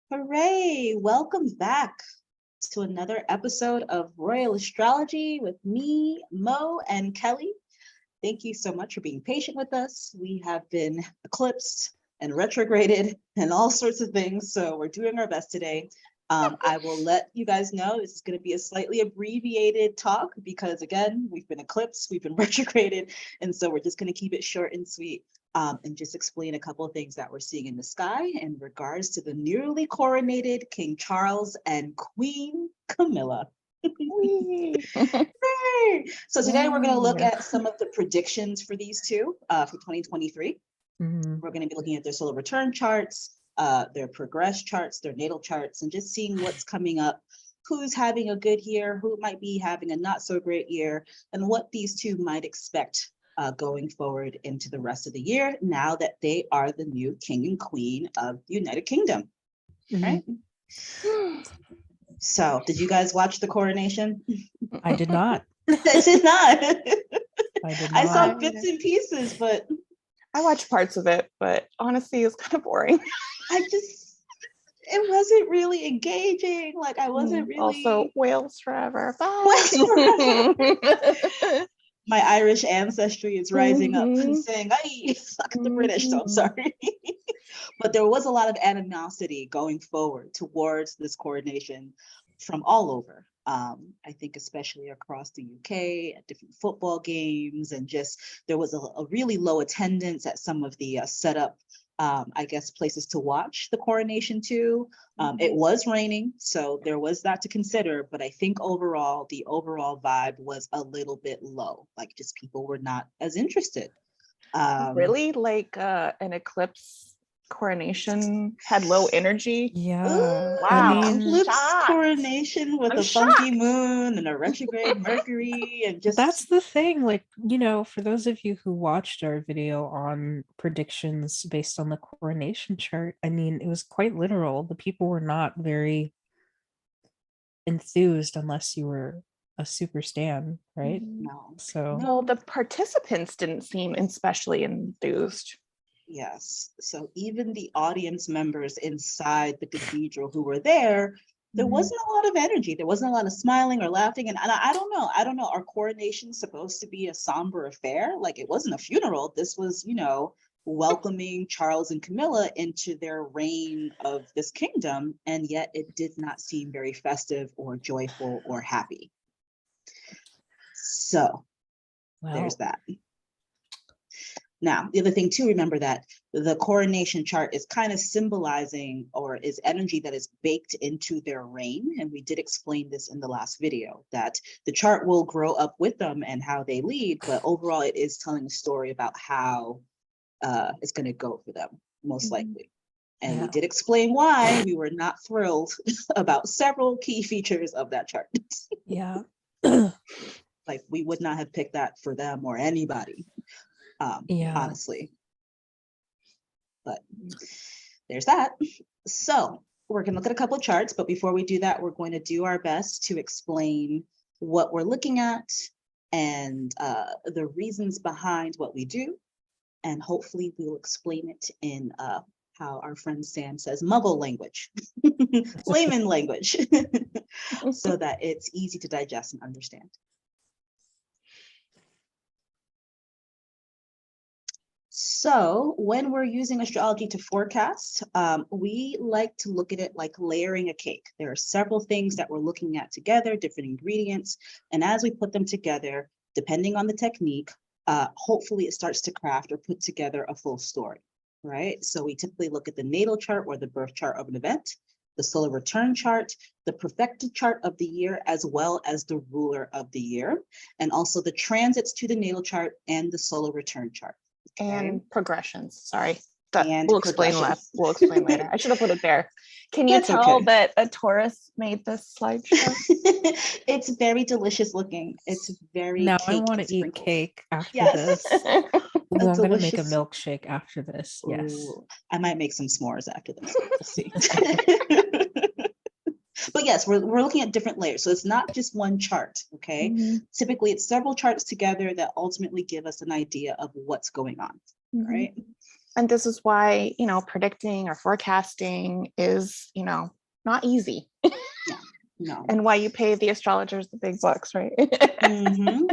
Hooray! Welcome back to another episode of Royal Astrology with me, Mo, and Kelly. Thank you so much for being patient with us. We have been eclipsed and retrograded and all sorts of things, so we're doing our best today. I will let you guys know this is going to be a slightly abbreviated talk because, again, we've been eclipsed, we've been retrograded, and so we're just going to keep it short and sweet. And just explain a couple of things that we're seeing in the sky in regards to the newly coronated King Charles and Queen Camilla. So today we're going to look at some of the predictions for these two for 2023. We're going to be looking at their solar return charts, their progress charts, their natal charts, and just seeing what's coming up, who's having a good year, who might be having a not so great year, and what these two might expect going forward into the rest of the year now that they are the new king and queen of the United Kingdom, right? So did you guys watch the coronation? I did not. I did not. I did not. I saw bits and pieces, but I watched parts of it, but honestly, it's kind of boring. It wasn't really engaging. Like I wasn't really. Also, Wales forever. My Irish ancestry is rising up and saying, "Hey, fuck the British." So I'm sorry, but there was a lot of animosity going forward towards this coronation from all over. I think especially across the UK at different football games, and just there was a really low attendance at some of the setup. I guess places to watch the coronation too. It was raining, so there was that to consider, but I think overall, the overall vibe was a little bit low. Like just people were not as interested. Really? Like an eclipse coronation had low energy? Yeah. Ooh, wow. Eclipse coronation with a funky moon and a retrograde Mercury and just that's the thing. Like, for those of you who watched our video on predictions based on the coronation chart, I mean, it was quite literal. The people were not very enthused unless you were a super stan, right? No. The participants didn't seem especially enthused. Yes. So even the audience members inside the cathedral who were there wasn't a lot of energy. There wasn't a lot of smiling or laughing. And I don't know. Are coronations supposed to be a somber affair? Like it wasn't a funeral. This was, welcoming Charles and Camilla into their reign of this kingdom. And yet it did not seem very festive or joyful or happy. So there's that. Now, the other thing to remember that the coronation chart is kind of symbolizing or is energy that is baked into their reign. And we did explain this in the last video, that the chart will grow up with them and how they lead, but overall it is telling a story about how it's going to go for them, most likely. And we did explain why we were not thrilled about several key features of that chart. Yeah. Like we would not have picked that for them or anybody. Honestly, but there's that. So we're going to look at a couple of charts, but before we do that, we're going to do our best to explain what we're looking at and the reasons behind what we do, and hopefully we'll explain it in how our friend Sam says, muggle language, layman language, so that it's easy to digest and understand. So when we're using astrology to forecast, we like to look at it like layering a cake. There are several things that we're looking at together, different ingredients. And as we put them together, depending on the technique, hopefully it starts to craft or put together a full story, right? So we typically look at the natal chart or the birth chart of an event, the solar return chart, the perfected chart of the year, as well as the ruler of the year, and also the transits to the natal chart and the solar return chart. And progressions. Sorry. We'll explain later. I should have put it there. Can you tell that a Taurus made this slideshow? It's very delicious looking. It's very. Now I want to eat cake after this. I'm going to make a milkshake after this. Yes. Ooh, I might make some s'mores after this. We'll see. But yes, we're looking at different layers. So it's not just one chart, okay? Typically, it's several charts together that ultimately give us an idea of what's going on, right? And this is why, predicting or forecasting is, not easy. No. And why you pay the astrologers the big bucks, right?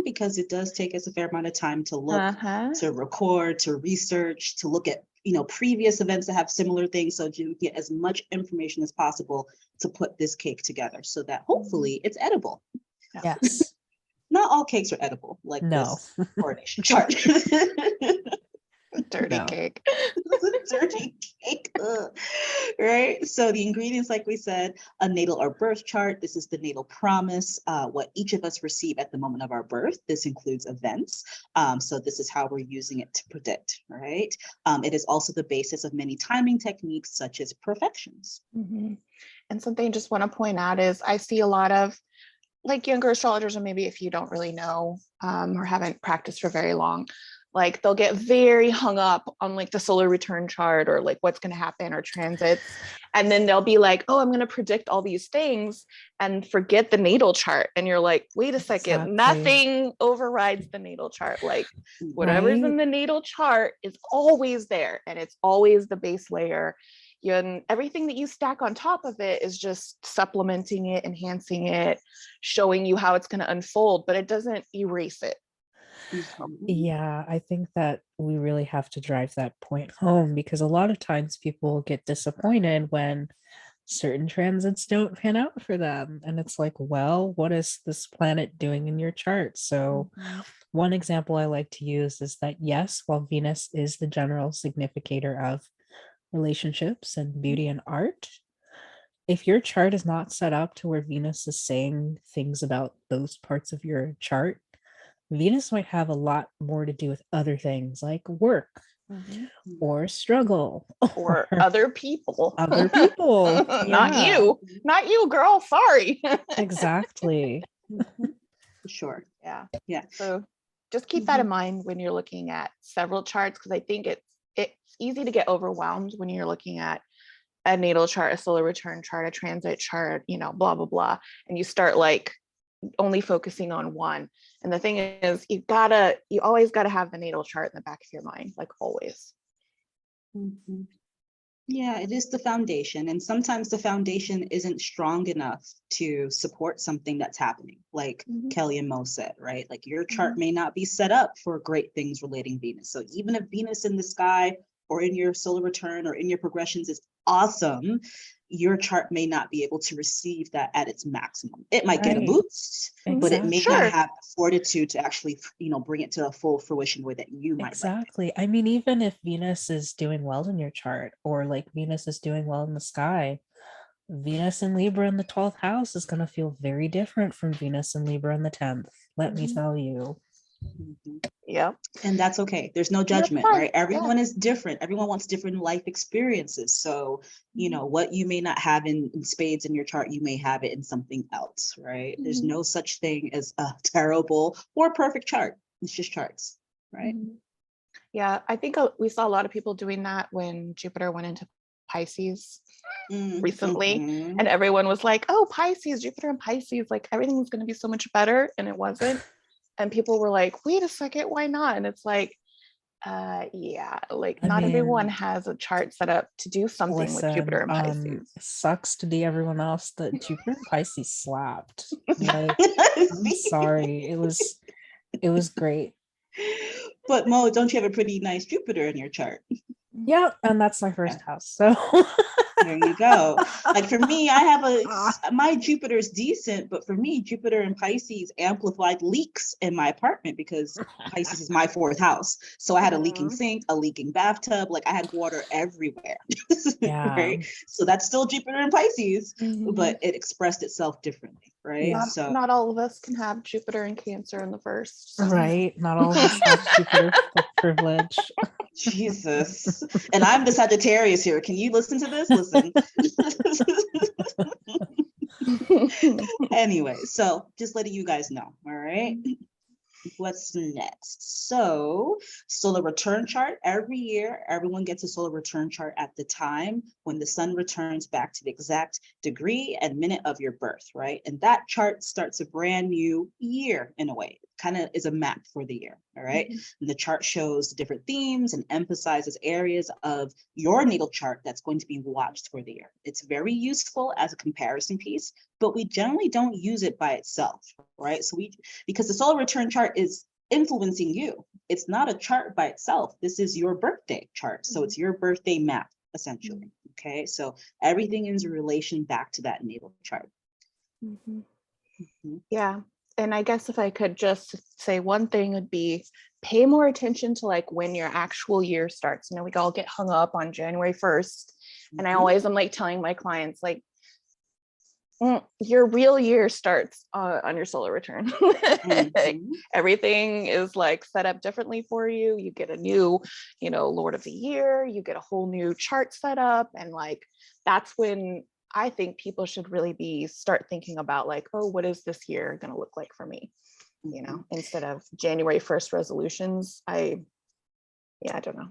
Because it does take us a fair amount of time to look, to record, to research, to look at, previous events that have similar things. So to get as much information as possible to put this cake together so that hopefully it's edible. Yes. Not all cakes are edible, like this coronation chart. Dirty cake. Dirty cake. Right? So the ingredients, like we said, a natal or birth chart. This is the natal promise, what each of us receive at the moment of our birth. This includes events. So this is how we're using it to predict, right? It is also the basis of many timing techniques, such as perfections. Mm-hmm. And something I just want to point out is I see a lot of like younger astrologers, or maybe if you don't really know or haven't practiced for very long, like they'll get very hung up on like the solar return chart or like what's going to happen or transits. And then they'll be like, oh, I'm going to predict all these things and forget the natal chart. And you're like, wait a second, nothing overrides the natal chart. Like whatever's in the natal chart is always there. And it's always the base layer. And everything that you stack on top of it is just supplementing it, enhancing it, showing you how it's going to unfold, but it doesn't erase it. Yeah, I think that we really have to drive that point home, because a lot of times people get disappointed when certain transits don't pan out for them. And it's like, well, what is this planet doing in your chart? So one example I like to use is that, yes, while Venus is the general significator of relationships and beauty and art, if your chart is not set up to where Venus is saying things about those parts of your chart, Venus might have a lot more to do with other things like work or struggle or other people. Not you, girl. Sorry. Exactly. Sure. Yeah. So just keep that in mind when you're looking at several charts, because I think it's easy to get overwhelmed when you're looking at a natal chart, a solar return chart, a transit chart, blah, blah, blah. And you start like only focusing on one. And the thing is, you always gotta have the natal chart in the back of your mind, like always. Yeah, it is the foundation. And sometimes the foundation isn't strong enough to support something that's happening, like Kelly and Mo said, right? Like your chart may not be set up for great things relating Venus. So even if Venus in the sky or in your solar return or in your progressions is awesome, your chart may not be able to receive that at its maximum. It might get a boost, but it may not have the fortitude to actually, bring it to a full fruition way that you might. Exactly. I mean, even if Venus is doing well in your chart, or like Venus is doing well in the sky, Venus in Libra in the 12th house is going to feel very different from Venus in Libra in the 10th. Let me tell you. Yeah. And that's okay. There's no judgment, right? Everyone is different. Everyone wants different life experiences. So, what you may not have in spades in your chart, you may have it in something else, right? There's no such thing as a terrible or perfect chart. It's just charts, right? Yeah, I think we saw a lot of people doing that when Jupiter went into Pisces recently. And everyone was like, oh, Pisces, Jupiter and Pisces, like everything's going to be so much better. And it wasn't. And people were like, wait a second, why not? And it's like, not everyone has a chart set up to do something with Jupiter and Pisces. Sucks to be everyone else that Jupiter and Pisces slapped. Like, I'm sorry. It was great. But Mo, don't you have a pretty nice Jupiter in your chart? Yeah, and that's my first house. So there you go. Like for me, I have my Jupiter is decent, but for me, Jupiter and Pisces amplified leaks in my apartment because Pisces is my 4th house. So I had a leaking sink, a leaking bathtub, like I had water everywhere. Right? So that's still Jupiter and Pisces, but it expressed itself differently, right? Yeah. Not all of us can have Jupiter and Cancer in the first. So. Right. Not all of us have Jupiter privilege. Jesus. And I'm the Sagittarius here. Can you listen to this? Listen. Anyway, so just letting you guys know, all right? What's next? So solar return chart. Every year, everyone gets a solar return chart at the time when the sun returns back to the exact degree and minute of your birth, right? And that chart starts a brand new year in a way. kind of is a map for the year. All right. And the chart shows the different themes and emphasizes areas of your natal chart that's going to be watched for the year. It's very useful as a comparison piece, but we generally don't use it by itself, right? So because the solar return chart is influencing you. It's not a chart by itself. This is your birthday chart. So it's your birthday map, essentially. Okay. So everything is in relation back to that natal chart. Yeah. And I guess if I could just say one thing would be pay more attention to like when your actual year starts. You know, we all get hung up on January 1st. And I always am like telling my clients, like, your real year starts on your solar return. Like, everything is like set up differently for you. You get a new, you know, Lord of the Year, you get a whole new chart set up. And like, that's when I think people should really start thinking about like, oh, what is this year going to look like for me? You know, instead of January 1st resolutions. I don't know.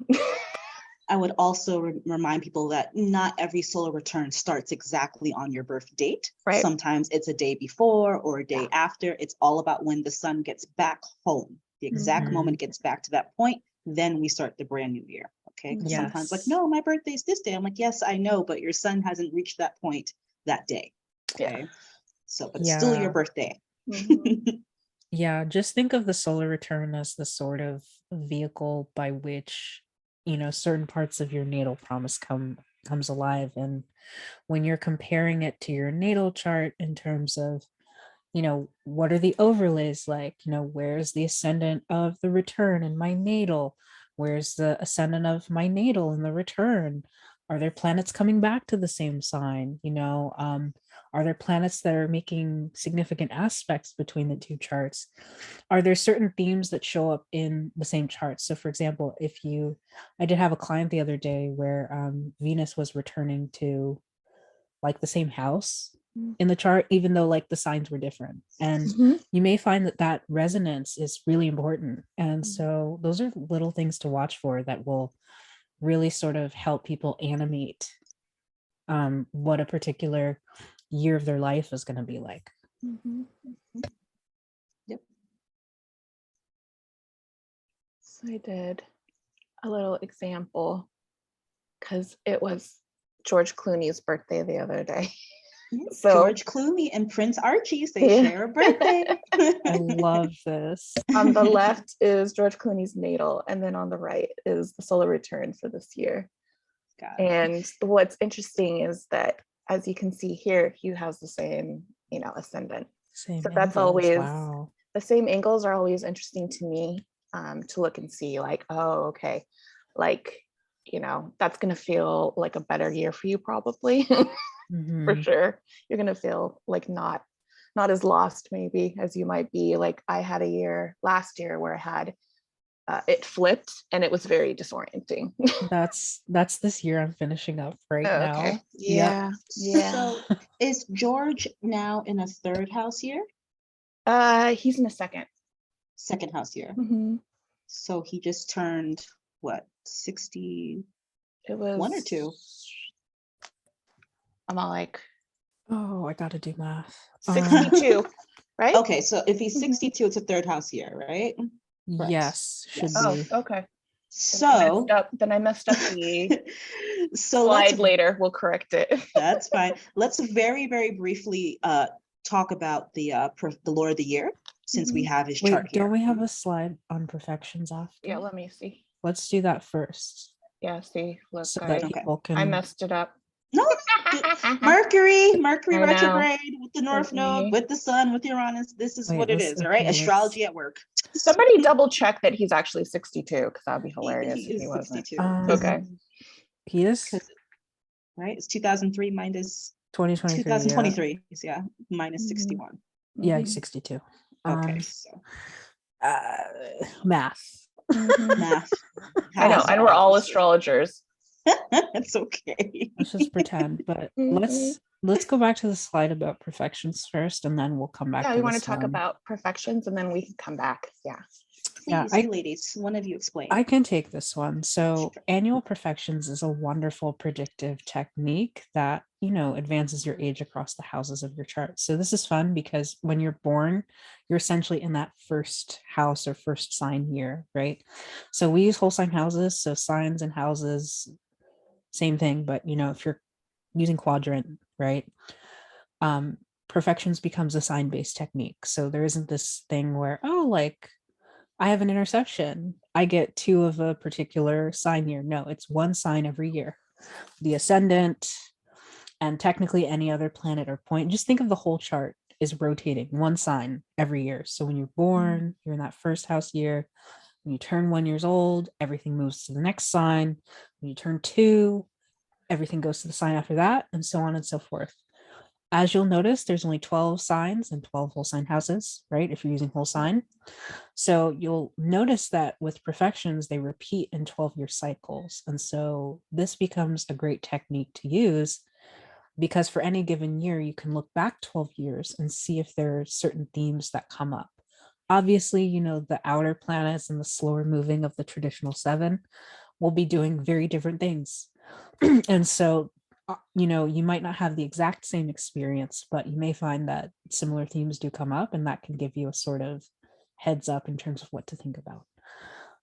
I would also remind people that not every solar return starts exactly on your birth date. Right. Sometimes it's a day before or a day after. It's all about when the sun gets back home. The exact moment it gets back to that point, then we start the brand new year. Okay. Because sometimes like, no, my birthday's this day. I'm like, yes, I know, but your sun hasn't reached that point that day. Okay. So, but it's still your birthday. Yeah, just think of the solar return as the sort of vehicle by which, you know, certain parts of your natal promise comes alive. And when you're comparing it to your natal chart in terms of, you know, what are the overlays like? You know, where's the ascendant of the return in my natal? Where's the ascendant of my natal in the return? Are there planets coming back to the same sign? You know, are there planets that are making significant aspects between the two charts? Are there certain themes that show up in the same chart? So for example, I did have a client the other day where Venus was returning to like the same house in the chart, even though like the signs were different. And you may find that resonance is really important. And so those are little things to watch for that will really sort of help people animate what a particular year of their life is going to be like. Yep. So I did a little example because it was George Clooney's birthday the other day. So George Clooney and Prince Archie, they share a birthday. I love this. On the left is George Clooney's natal, and then on the right is the solar return for this year. And what's interesting is that, as you can see here, he has the same, you know, ascendant. So that's always, the same angles are always interesting to me to look and see like, oh, okay, like, you know, that's going to feel like a better year for you probably. For sure. You're going to feel like not as lost maybe as you might be. Like I had a year last year where I had it flipped and it was very disorienting. That's this year I'm finishing up now. Okay. Yeah. So is George now in a third house year? He's in a second house year. So he just turned what, 60? It was 1 or 2. I'm all like, oh, I gotta do math. 62, right? Okay, so if he's 62, it's a third house year, right? Correct. Yes, should be. Oh, okay. So then I messed up the so slide later. We'll correct it. That's fine. Let's very, very briefly talk about the Lord of the Year, since we have his chart here. Don't we have a slide on perfections after? Yeah, let me see. Let's do that first. Yeah, see, look, so that people can... I messed it up. No, Mercury retrograde with the North Node, with the Sun, with Uranus. This is what it is, all right? Astrology at work. Somebody double check that he's actually 62, because that'd be hilarious if he wasn't. 62. Okay. He is? Right? It's 2003 minus 2023. Yeah, minus 61. Yeah, he's 62. Okay, so math. Math. I know, and we're all astrologers. It's okay. Let's just pretend, but let's go back to the slide about perfections first, and then we'll come back. Yeah, we want to talk about perfections, and then we can come back. Yeah. Yeah, please, you ladies, one of you explain. I can take this one. So Sure. annual perfections is a wonderful predictive technique that, advances your age across the houses of your chart. So this is fun because when you're born, you're essentially in that first house or first sign year, right? So we use whole sign houses. So signs and houses, same thing, but if you're using quadrant, right? Perfections becomes a sign-based technique. So there isn't this thing where, I have an intersection, I get 2 of a particular sign year. No, it's 1 sign every year. The ascendant and technically any other planet or point. Just think of the whole chart is rotating 1 sign every year. So when you're born, you're in that first house year. When you turn 1 years old, everything moves to the next sign. When you turn 2, everything goes to the sign after that, and so on and so forth. As you'll notice, there's only 12 signs and 12 whole sign houses, right? If you're using whole sign. So you'll notice that with perfections, they repeat in 12-year cycles. And so this becomes a great technique to use because for any given year, you can look back 12 years and see if there are certain themes that come up. Obviously, the outer planets and the slower moving of the traditional 7 will be doing very different things. And so you might not have the exact same experience, but you may find that similar themes do come up, and that can give you a sort of heads up in terms of what to think about.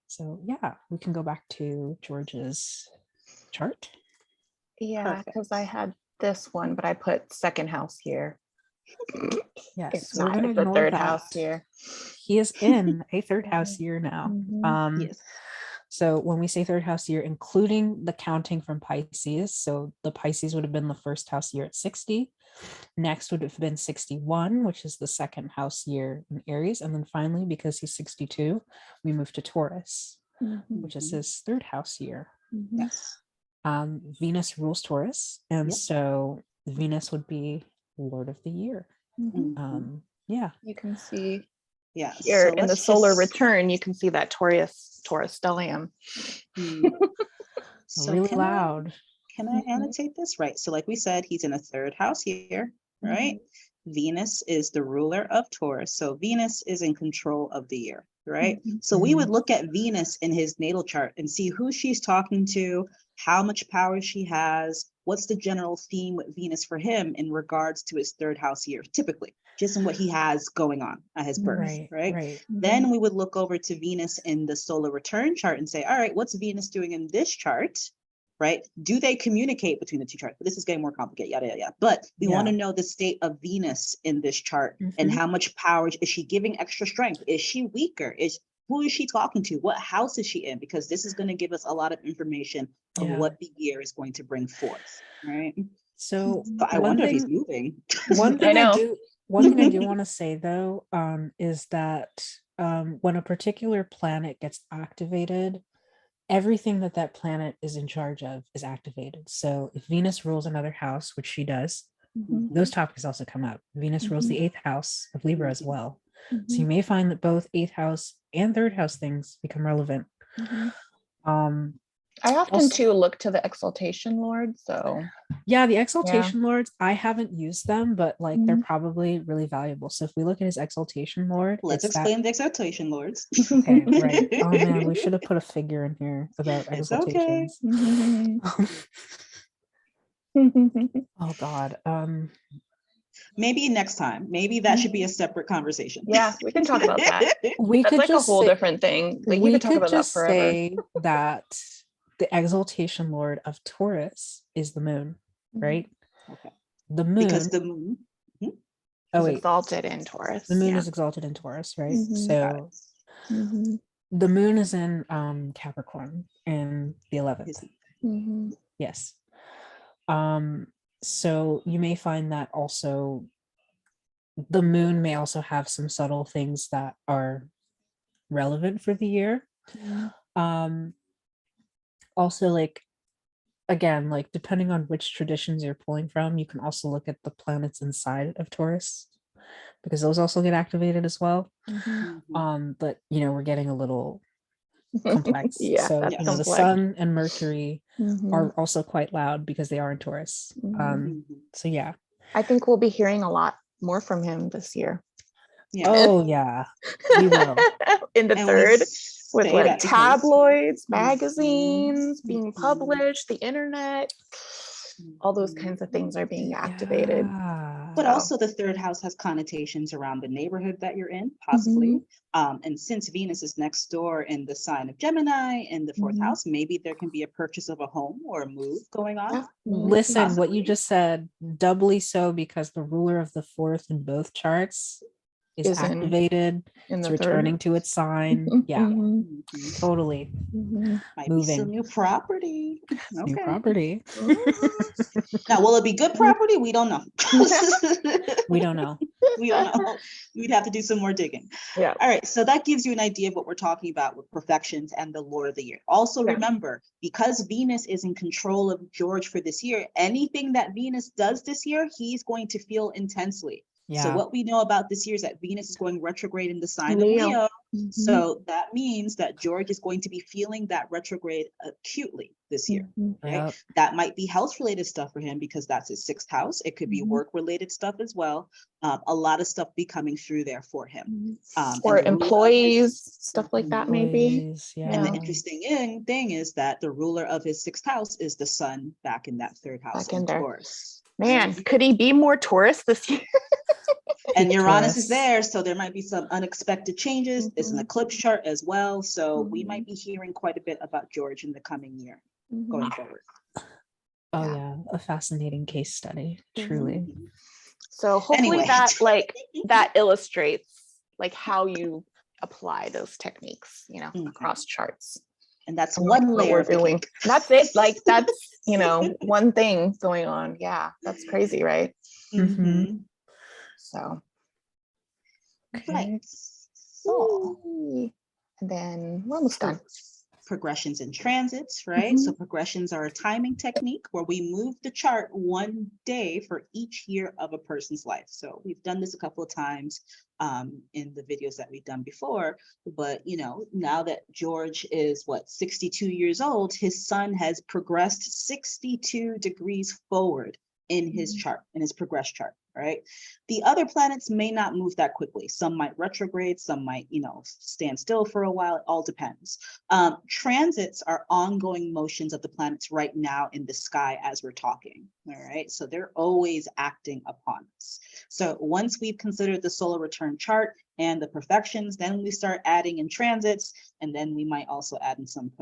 So yeah, we can go back to George's chart. Yeah, because I had this one, but I put second house here. Yes, It's we're not going to the ignore third that. house here. He is in a third house year now. Yes. So when we say third house year, including the counting from Pisces, so the Pisces would have been the first house year at 60. Next would have been 61, which is the second house year in Aries. And then finally, because he's 62, we move to Taurus, which is his third house year. Yes. Venus rules Taurus. And Yep. so Venus would be Lord of the Year. Yeah. You can see Yeah. here So in the let's solar just- return, you can see that Taurus stellium. So really can loud. Can I annotate this? Right. So like we said, he's in a third house here, right? Venus is the ruler of Taurus. So Venus is in control of the year, right? So we would look at Venus in his natal chart and see who she's talking to, how much power she has, what's the general theme with Venus for him in regards to his third house year, typically, just in what he has going on at his birth, right? Then we would look over to Venus in the solar return chart and say, all right, what's Venus doing in this chart? Right? Do they communicate between the two charts? But this is getting more complicated, yada, yada, yada. But we want to know the state of Venus in this chart and how much power, is she giving extra strength? Is she weaker? Who is she talking to? What house is she in? Because this is going to give us a lot of information of what the year is going to bring forth, right? So I wonder if he's moving. One thing I do want to say though, is that when a particular planet gets activated, everything that planet is in charge of is activated. So if Venus rules another house, which she does, those topics also come up. Venus rules the 8th house of Libra as well. So you may find that both 8th house and 3rd house things become relevant. I often too look to the exaltation lord. So yeah, the exaltation lords, I haven't used them, but like they're probably really valuable. So if we look at his exaltation lord, let's explain the exaltation lords. Okay, right. Oh man, we should have put a figure in here about exaltations. Oh God. Maybe next time. Maybe that should be a separate conversation. Yeah, we can talk about that. We That's could like just a whole say, different thing. Like you could talk about that forever. Say that the exaltation lord of Taurus is the moon, right? Okay. The moon, because the moon is exalted in Taurus. The moon is exalted in Taurus, right? So the moon is in Capricorn in the 11th. Yes. So you may find that also the moon may also have some subtle things that are relevant for the year. Also, like, again, like depending on which traditions you're pulling from, you can also look at the planets inside of Taurus because those also get activated as well. But we're getting a little complex. So the sun and Mercury are also quite loud because they are in Taurus. So yeah, I think we'll be hearing a lot more from him this year. Yeah. Oh yeah, we will. In the And we third, with say like that because tabloids, Mhm, magazines being mhm, published, the internet, all those mhm. kinds of things are being activated. Yeah. But So, also the third house has connotations around the neighborhood that you're in, possibly. mhm, And since Venus is next door in the sign of Gemini in the fourth mhm. house, maybe there can be a purchase of a home or a move going on. Yeah. Listen, what you Possibly. just said, doubly so because the ruler of the fourth in both charts is Is activated. in It's the third. returning to its sign. Yeah, Mhm, Mhm. totally. mhm. Might be some Moving. new property. New Okay. property. Now, will it be good property? We don't know. We don't know. We don't know. We'd have to do some more digging. Yeah. All right, so that gives you an idea of what we're talking about with perfections and the lore of the year. Also Yeah. remember, because Venus is in control of George for this year, anything that Venus does this year, he's going to feel intensely. So Yeah. what we know about this year is that Venus is going retrograde in the sign of Leo. Leo. Mhm, So that means that George is going to be feeling that retrograde acutely this year. mhm, Right? Yep. That might be health related stuff for him because that's his sixth house. It could be Mhm. work related stuff as well. A lot of stuff be coming through there for him. mhm. And Or the ruler of his- employees, stuff like that, maybe. Boys, and the Yeah. interesting thing is that the ruler of his sixth house is the sun back in that third house Back in in there. Taurus. Man, could he be more Taurus this year? And Peak Uranus is Taurus. there, so there might be some unexpected changes. It's an Mhm. eclipse chart as well, so we Mhm. might be hearing quite a bit about George in the coming year Mhm. going forward. Oh Yeah. yeah, a fascinating case study, Mhm. truly. So hopefully Anyway. that illustrates like how you apply those techniques, Mhm. across charts. And that's And one what layer we're of the doing. cake. That's it. Like that's one thing going on. Yeah, that's crazy, right? Mhm. So Right. Okay. So Yay. And then we're almost done. progressions and transits, right? So progressions are a timing technique where we move the chart one day for each year of a person's life. So we've done this a couple of times in the videos that we've done before, but now that George is 62 years old, his sun has progressed 62 degrees forward in his chart, in his progress chart, right? The other planets may not move that quickly. Some might retrograde, some might, stand still for a while. It all depends. Transits are ongoing motions of the planets right now in the sky as we're talking, all right? So they're always acting upon us. So once we've considered the solar return chart and the perfections, then we start adding in transits, and then we might also add in some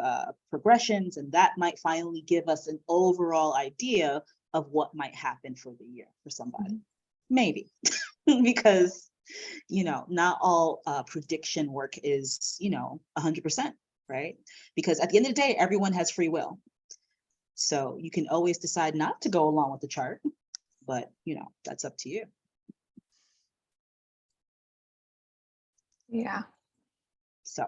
progressions, and that might finally give us an overall idea of what might happen for the year for somebody. Maybe, because not all prediction work is 100%, right? Because at the end of the day, everyone has free will. So you can always decide not to go along with the chart, but that's up to you. Yeah. So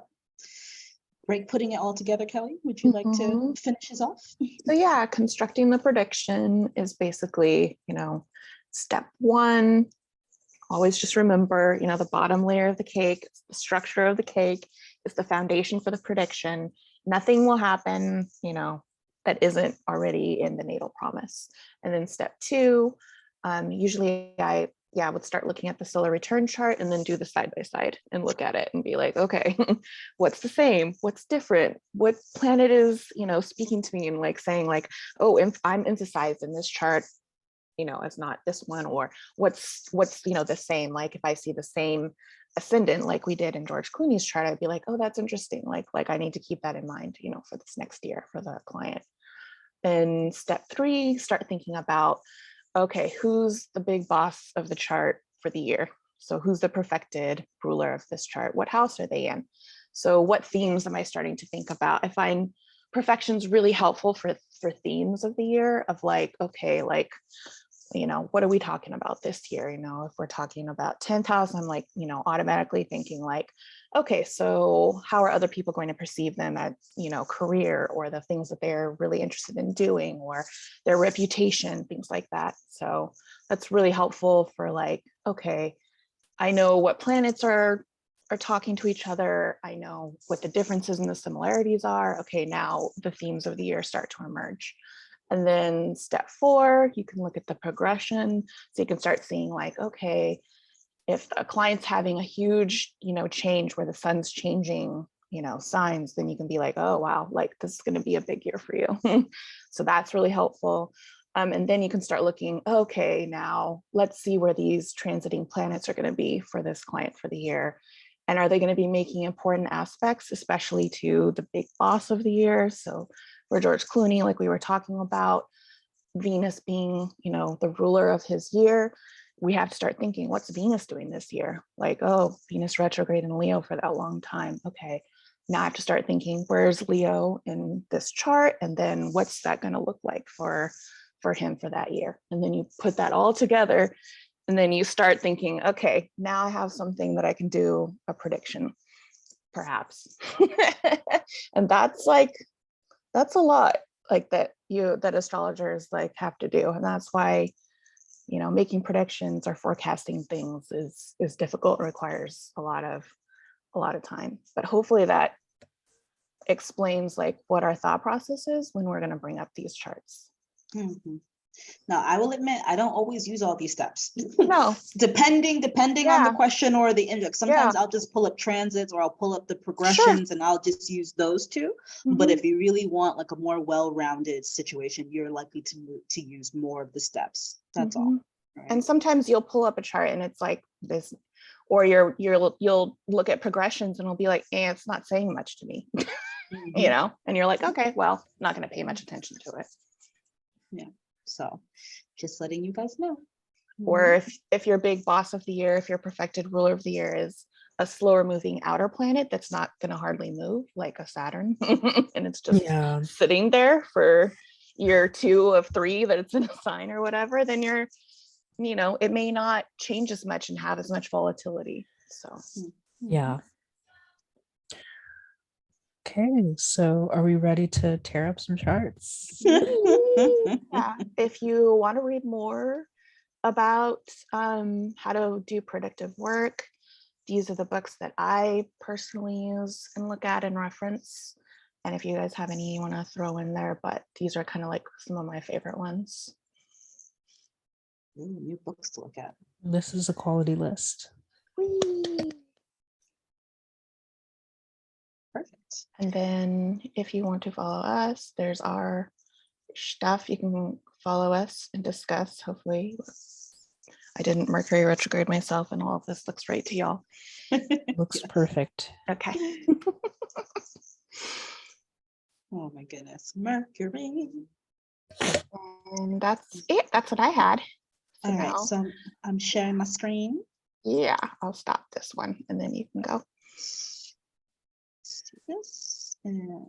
great putting it all together, Kelly. Would you like to finish us off? So yeah, constructing the prediction is basically, step one. Always just remember, the bottom layer of the cake, the structure of the cake is the foundation for the prediction. Nothing will happen, that isn't already in the natal promise. And then step two, usually I would start looking at the solar return chart and then do the side by side and look at it and be like, okay, what's the same? What's different? What planet is, speaking to me and like saying like, oh, I'm emphasized in this chart, it's not this one, or what's the same. Like if I see the same ascendant like we did in George Clooney's chart, I'd be like, oh, that's interesting. Like I need to keep that in mind, for this next year for the client. Then step three, start thinking about, okay, who's the big boss of the chart for the year? So who's the perfected ruler of this chart? What house are they in? So what themes am I starting to think about? I find perfections really helpful for themes of the year of like, okay, like, what are we talking about this year? If we're talking about 10th house, I'm like, automatically thinking like, okay, so how are other people going to perceive them at, career, or the things that they're really interested in doing, or their reputation, things like that. So that's really helpful for like, okay, I know what planets are talking to each other. I know what the differences and the similarities are. Okay, now the themes of the year start to emerge. And then step four, you can look at the progression. So you can start seeing like, okay, if a client's having a huge, change where the sun's changing, signs, then you can be like, oh, wow, like this is going to be a big year for you. So that's really helpful. And then you can start looking, okay, now let's see where these transiting planets are going to be for this client for the year. And are they going to be making important aspects, especially to the big boss of the year? So for George Clooney, like we were talking about, Venus being, the ruler of his year, we have to start thinking, what's Venus doing this year? Like, oh, Venus retrograde in Leo for that long time. Okay, now I have to start thinking, where's Leo in this chart? And then what's that going to look like for him for that year? And then you put that all together, and then you start thinking, okay, now I have something that I can do a prediction, perhaps. And that's a lot, like that astrologers like have to do. And that's why, making predictions or forecasting things is difficult, requires a lot of time. But hopefully that explains like what our thought process is when we're going to bring up these charts. Mm-hmm. Now, I will admit, I don't always use all these steps. No. depending on the question or the index. Sometimes I'll just pull up transits, or I'll pull up the progressions, and I'll just use those two. Mm-hmm. But if you really want like a more well-rounded situation, you're likely to use more of the steps. That's all. Right? And sometimes you'll pull up a chart and it's like this, or you'll look at progressions and it'll be like, it's not saying much to me. Mm-hmm. And you're like, okay, well, I'm not going to pay much attention to it. Yeah. So just letting you guys know. Or if your big boss of the year, if your perfected ruler of the year is a slower moving outer planet that's not going to hardly move, like a Saturn, and it's just sitting there for year 2 of 3 that it's in a sign or whatever, then it may not change as much and have as much volatility. So yeah. Okay, so are we ready to tear up some charts? Yeah. If you want to read more about how to do predictive work, these are the books that I personally use and look at and reference. And if you guys have any you want to throw in there, but these are kind of like some of my favorite ones. Ooh, new books to look at. This is a quality list. Whee! Perfect. And then if you want to follow us, there's our stuff. You can follow us and discuss. Hopefully I didn't Mercury retrograde myself and all of this looks right to y'all. Looks perfect. Okay. Oh my goodness, Mercury. And that's it. That's what I had. All right, so I'm sharing my screen. Yeah, I'll stop this one and then you can go. Let's do this. And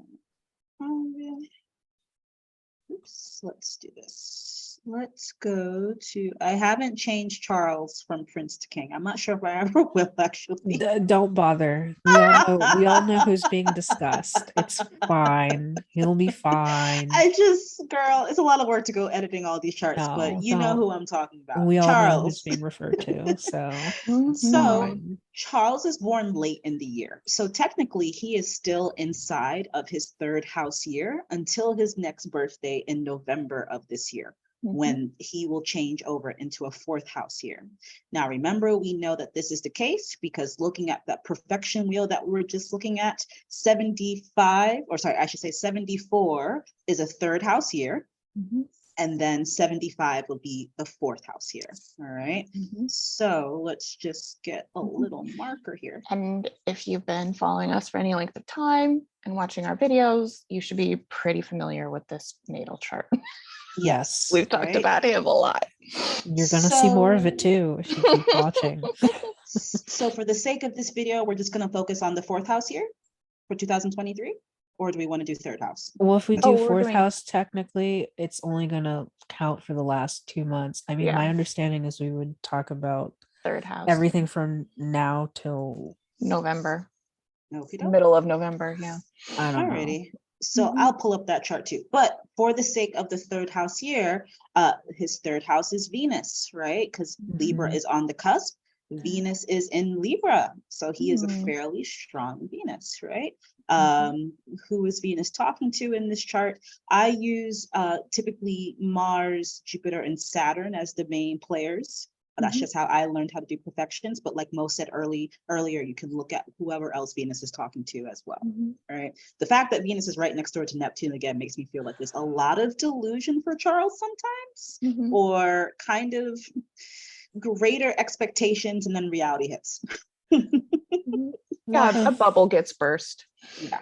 let's do this. Let's go to, I haven't changed Charles from Prince to King. I'm not sure if I ever will, actually. Don't bother. We all know who's being discussed. It's fine. He'll be fine. Girl, it's a lot of work to go editing all these charts, but you know who I'm talking about. We all Charles. know who's being referred to. So Charles is born late in the year. So technically he is still inside of his 3rd house year until his next birthday in November of this year, when he will change over into a 4th house year. Now, remember, we know that this is the case because looking at that perfection wheel that we're just looking at, 74 is a 3rd house year. And then 75 will be the 4th house year. All right. So let's just get a little marker here. And if you've been following us for any length of time and watching our videos, you should be pretty familiar with this natal chart. Yes. We've talked about him a lot. You're going to see more of it too if you keep watching. So for the sake of this video, we're just going to focus on the 4th house year for 2023. Or do we want to do 3rd house? Well, if we do 4th house, technically, it's only going to count for the last 2 months. I mean, my understanding is we would talk about 3rd house, everything from now till November. Okay, middle of November. Yeah. I don't know. So I'll pull up that chart too. But for the sake of the 3rd house year, his 3rd house is Venus, right? Because Libra is on the cusp. Venus is in Libra. So he is a fairly strong Venus, right? Who is Venus talking to in this chart? I use typically Mars, Jupiter, and Saturn as the main players That's just how I learned how to do perfections. But like Mo said earlier, you can look at whoever else Venus is talking to as well. Right. The fact that Venus is right next door to Neptune again makes me feel like there's a lot of delusion for Charles sometimes, or kind of greater expectations, and then reality hits. Yeah, a bubble gets burst. Yeah,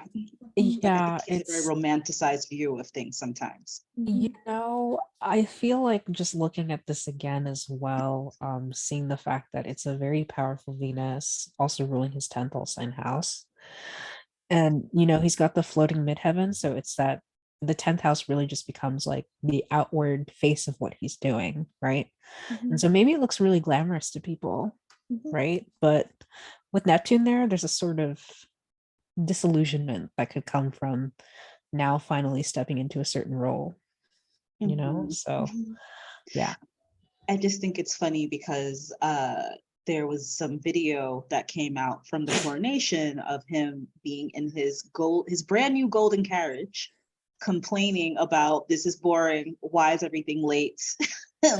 it's a very romanticized view of things sometimes. You know, I feel like just looking at this again as well, seeing the fact that it's a very powerful Venus, also ruling his 10th all sign house. And, you know, he's got the floating midheaven. So it's that the 10th house really just becomes like the outward face of what he's doing, right? And so maybe it looks really glamorous to people, right? But with Neptune there, there's a sort of disillusionment that could come from now finally stepping into a certain role, you know? So yeah. I just think it's funny because there was some video that came out from the coronation of him being in his brand new golden carriage, complaining about, this is boring, why is everything late?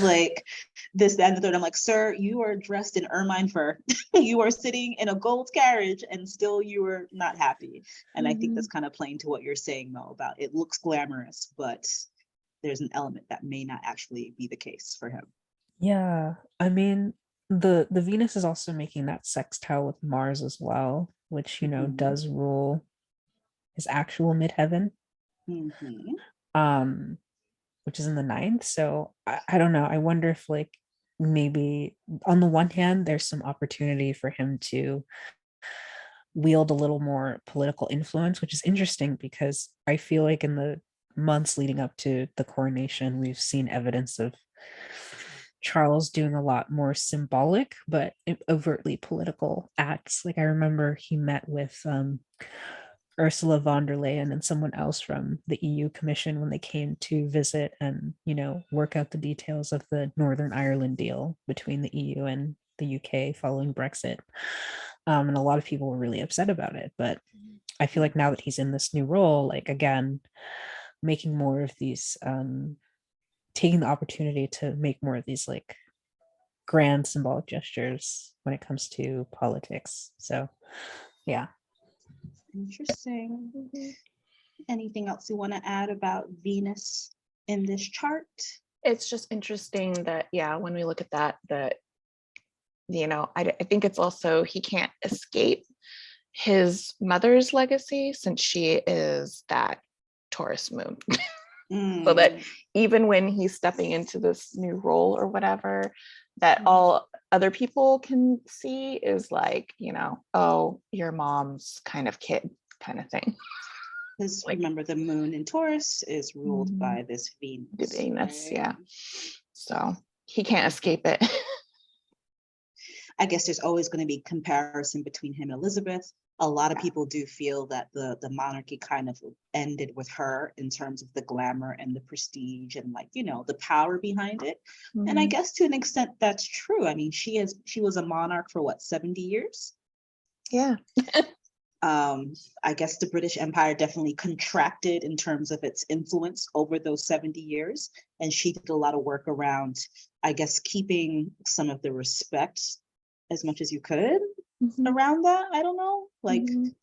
Like this, that, and the third. I'm like, sir, you are dressed in ermine fur. You are sitting in a gold carriage and still you are not happy. And I think that's kind of playing to what you're saying, Mo, about it looks glamorous, but there's an element that may not actually be the case for him. Yeah, I mean, the Venus is also making that sextile with Mars as well, which, you know, does rule his actual midheaven, which is in the 9th. So I don't know. I wonder if like maybe on the one hand, there's some opportunity for him to wield a little more political influence, which is interesting because I feel like in the months leading up to the coronation, we've seen evidence of Charles doing a lot more symbolic but overtly political acts. Like I remember he met with Ursula von der Leyen and someone else from the EU Commission when they came to visit and, you know, work out the details of the Northern Ireland deal between the EU and the UK following Brexit. And a lot of people were really upset about it. But I feel like now that he's in this new role, like again, making more of these taking the opportunity to make more of these like grand symbolic gestures when it comes to politics. So yeah. Interesting. Anything else you want to add about Venus in this chart? It's just interesting that, yeah, when we look at that, you know, I think it's also, he can't escape his mother's legacy since she is that Taurus moon. So that even when he's stepping into this new role or whatever, that all other people can see is like, you know, oh, your mom's kind of kid kind of thing. Because remember, the moon in Taurus is ruled by this Venus. The Venus, right? yeah. So he can't escape it. I guess there's always going to be comparison between him and Elizabeth. A lot of people do feel that the monarchy kind of ended with her in terms of the glamour and the prestige and, like, you know, the power behind it. And I guess to an extent that's true. I mean, she was a monarch for what, 70 years? Yeah. I guess the British Empire definitely contracted in terms of its influence over those 70 years. And she did a lot of work around, I guess, keeping some of the respect as much as you could around that. I don't know, like, because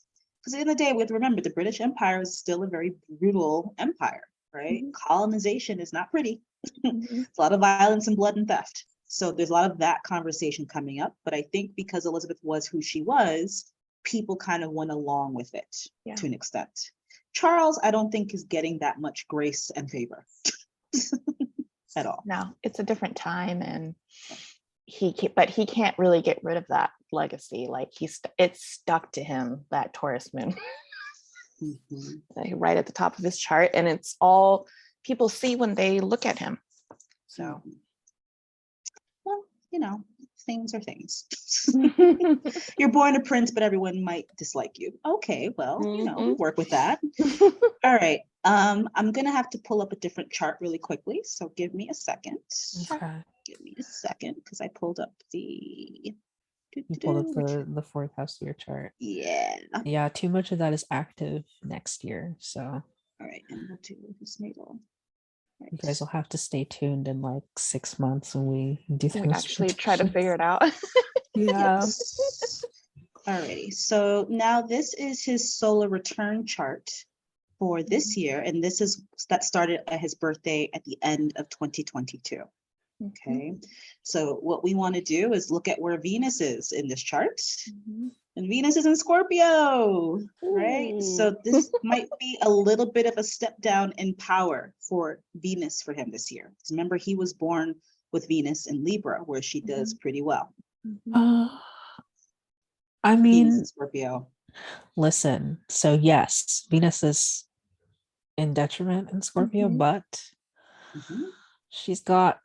at the end of the day, we have to remember the British Empire is still a very brutal empire, right? Colonization is not pretty. It's a lot of violence and blood and theft. So there's a lot of that conversation coming up. But I think because Elizabeth was who she was, people kind of went along with it to an extent. Charles, I don't think is getting that much grace and favor at all. No, it's a different time, and he can't really get rid of that legacy. Like it's stuck to him, that Taurus moon. Like right at the top of his chart, and it's all people see when they look at him. So well, you know, things are things. You're born a prince, but everyone might dislike you. Okay, well, you know, we work with that. All right. I'm gonna have to pull up a different chart really quickly, so give me a second. Okay. Give me a second, because I pulled up the. You pulled up the 4th house of your chart. Yeah, too much of that is active next year, so all right, and we'll do his natal. You guys will have to stay tuned in like 6 months when we do We those actually try to predictions. figure it out. Yeah. Yes. Alrighty, so now this is his solar return chart for this year, and that started at his birthday at the end of 2022. Okay, so what we want to do is look at where Venus is in this chart. And Venus is in Scorpio, right? So this might be a little bit of a step down in power for Venus for him this year. Because remember, he was born with Venus in Libra, where she does pretty well. I Venus mean, in Scorpio. listen, so yes, Venus is in detriment in Scorpio, but she's got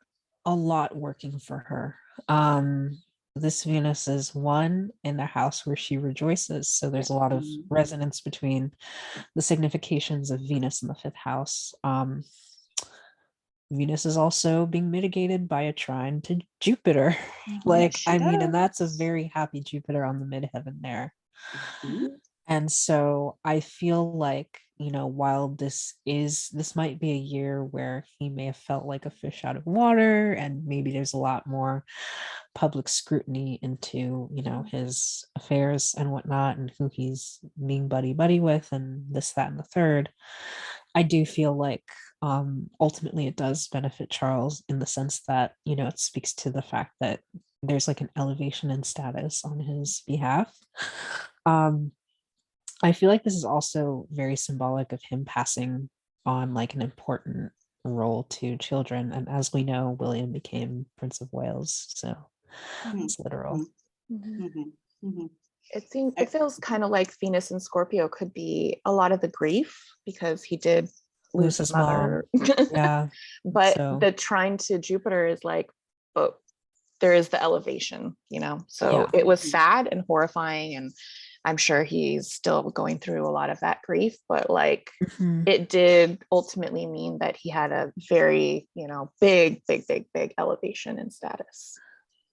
a lot working for her. This Venus is one in the house where she rejoices. So there's a lot of resonance between the significations of Venus in the fifth house. Venus is also being mitigated by a trine to Jupiter. And that's a very happy Jupiter on the midheaven there. And so I feel like, while this might be a year where he may have felt like a fish out of water, and maybe there's a lot more public scrutiny into, his affairs and whatnot, and who he's being buddy with, and this, that, and the third. I do feel like ultimately it does benefit Charles in the sense that, it speaks to the fact that there's like an elevation in status on his behalf. I feel like this is also very symbolic of him passing on like an important role to children. And as we know, William became Prince of Wales. So it's literal. It feels kind of like Venus and Scorpio could be a lot of the grief because he did lose his mother. Yeah. But the trine to Jupiter is like, but there is the elevation, so it was sad and horrifying, and I'm sure he's still going through a lot of that grief, but like it did ultimately mean that he had a very, big elevation in status.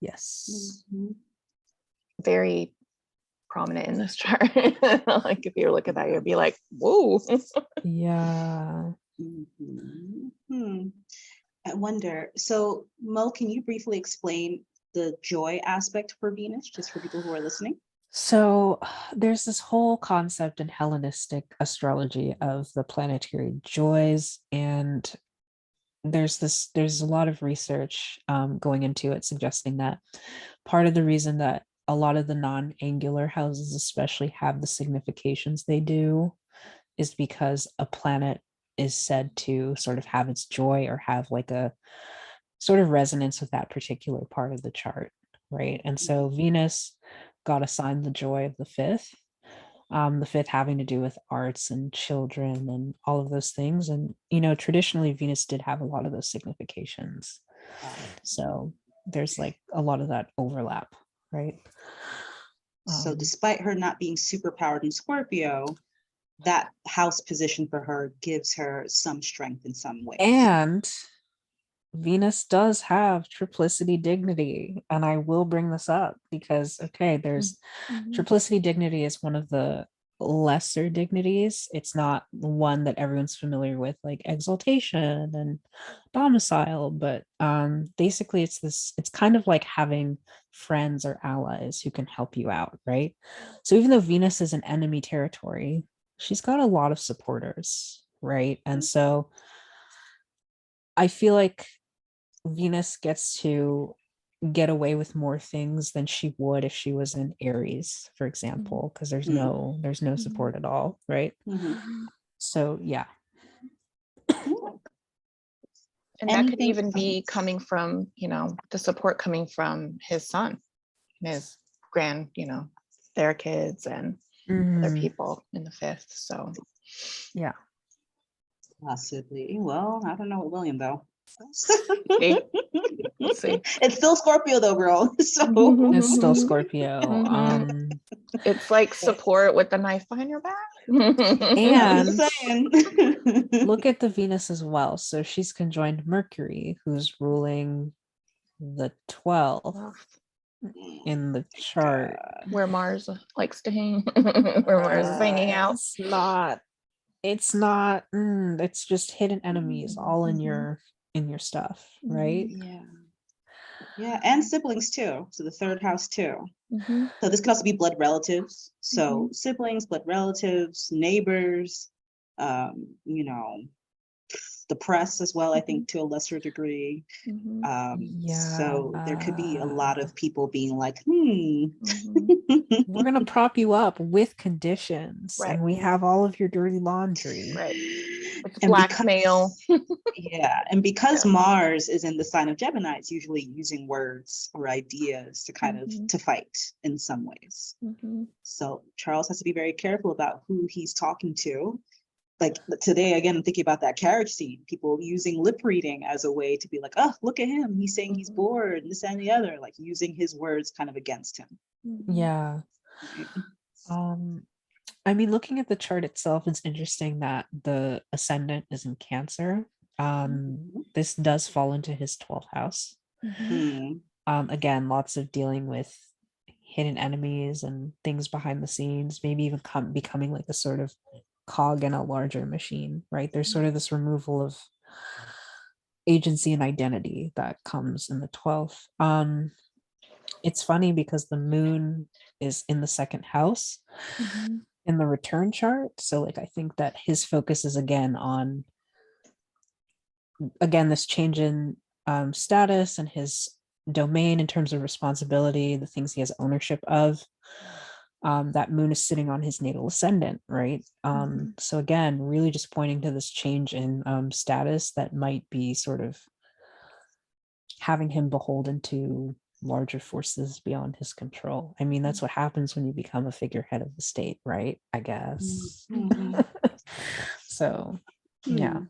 Yes. Very prominent in this chart. Like if you look at that, you'd be like, whoa. Yeah. I wonder, so Mo, can you briefly explain the joy aspect for Venus, just for people who are listening? So there's this whole concept in Hellenistic astrology of the planetary joys, and there's a lot of research going into it suggesting that part of the reason that a lot of the non-angular houses especially have the significations they do is because a planet is said to sort of have its joy or have like a sort of resonance with that particular part of the chart, right? And so Venus got assigned the joy of the fifth having to do with arts and children and all of those things. And, traditionally Venus did have a lot of those significations. So there's like a lot of that overlap, right? So despite her not being super powered in Scorpio, that house position for her gives her some strength in some ways. And Venus does have triplicity dignity, and I will bring this up because there's triplicity dignity is one of the lesser dignities. It's not the one that everyone's familiar with, like exaltation and domicile, but basically it's kind of like having friends or allies who can help you out, right? So even though Venus is an enemy territory, she's got a lot of supporters, right? And so I feel like Venus gets to get away with more things than she would if she was in Aries, for example, because there's no support at all, right? So yeah. And that could even be coming from, the support coming from his son, his their kids and other people in the fifth. So yeah. Possibly. Well, I don't know with William though. Let's see. It's still Scorpio though, girl. So it's still Scorpio. It's like support with the knife behind your back. And look at the Venus as well. So she's conjoined Mercury, who's ruling the 12th in the chart. Where Mars likes to hang, where Mars is hanging out. It's not it's not, it's just hidden enemies all in Mhm. your stuff, right? Yeah. Yeah, and siblings too. So the third house too. Mhm. So this could also be blood relatives. So Mhm. siblings, blood relatives, neighbors, you know, the press as well, I Mhm. think to a lesser degree. Mhm. Yeah. So there could be a lot of people being like, Mhm. We're gonna prop you up with conditions, Right. and we have all of your dirty laundry. Right. It's And blackmail. because Yeah. Mars is in the sign of Gemini, it's usually using words or ideas to kind of Mhm. to fight in some ways. Mhm. So Charles has to be very careful about who he's talking to. Like today, again, I'm thinking about that carriage scene, people using lip reading as a way to be like, oh, look at him. He's saying he's Mhm. bored, this and the other, like using his words kind of against him. Mhm. Yeah. Right? Um, I mean, looking at the chart itself, it's interesting that the ascendant is in Cancer. This does fall into his 12th house. Mhm. Mm, Again, lots of dealing with hidden enemies and things behind the scenes, maybe even becoming like a sort of cog in a larger machine, right? There's sort of this removal of agency and identity that comes in the 12th. It's funny because the moon is in the second house Mhm. in the return chart. So like I think that his focus is again on this change in status and his domain in terms of responsibility, the things he has ownership of. That moon is sitting on his natal ascendant, right? Mhm. So again, really just pointing to this change in status that might be sort of having him beholden to larger forces beyond his control. I mean, that's what happens when you become a figurehead of the state, right? I guess. mhm. So, yeah. Hmm.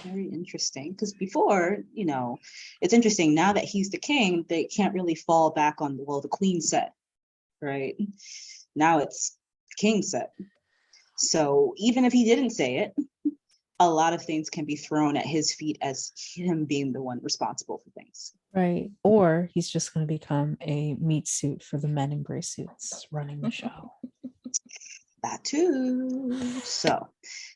Very interesting. Because before, it's interesting now that he's the king, they can't really fall back on, well, the queen said, right? Now it's king said. So even if he didn't say it, a lot of things can be thrown at his feet as him being the one responsible for things. Right. Or he's just going to become a meat suit for the men in gray suits running the show. That too. So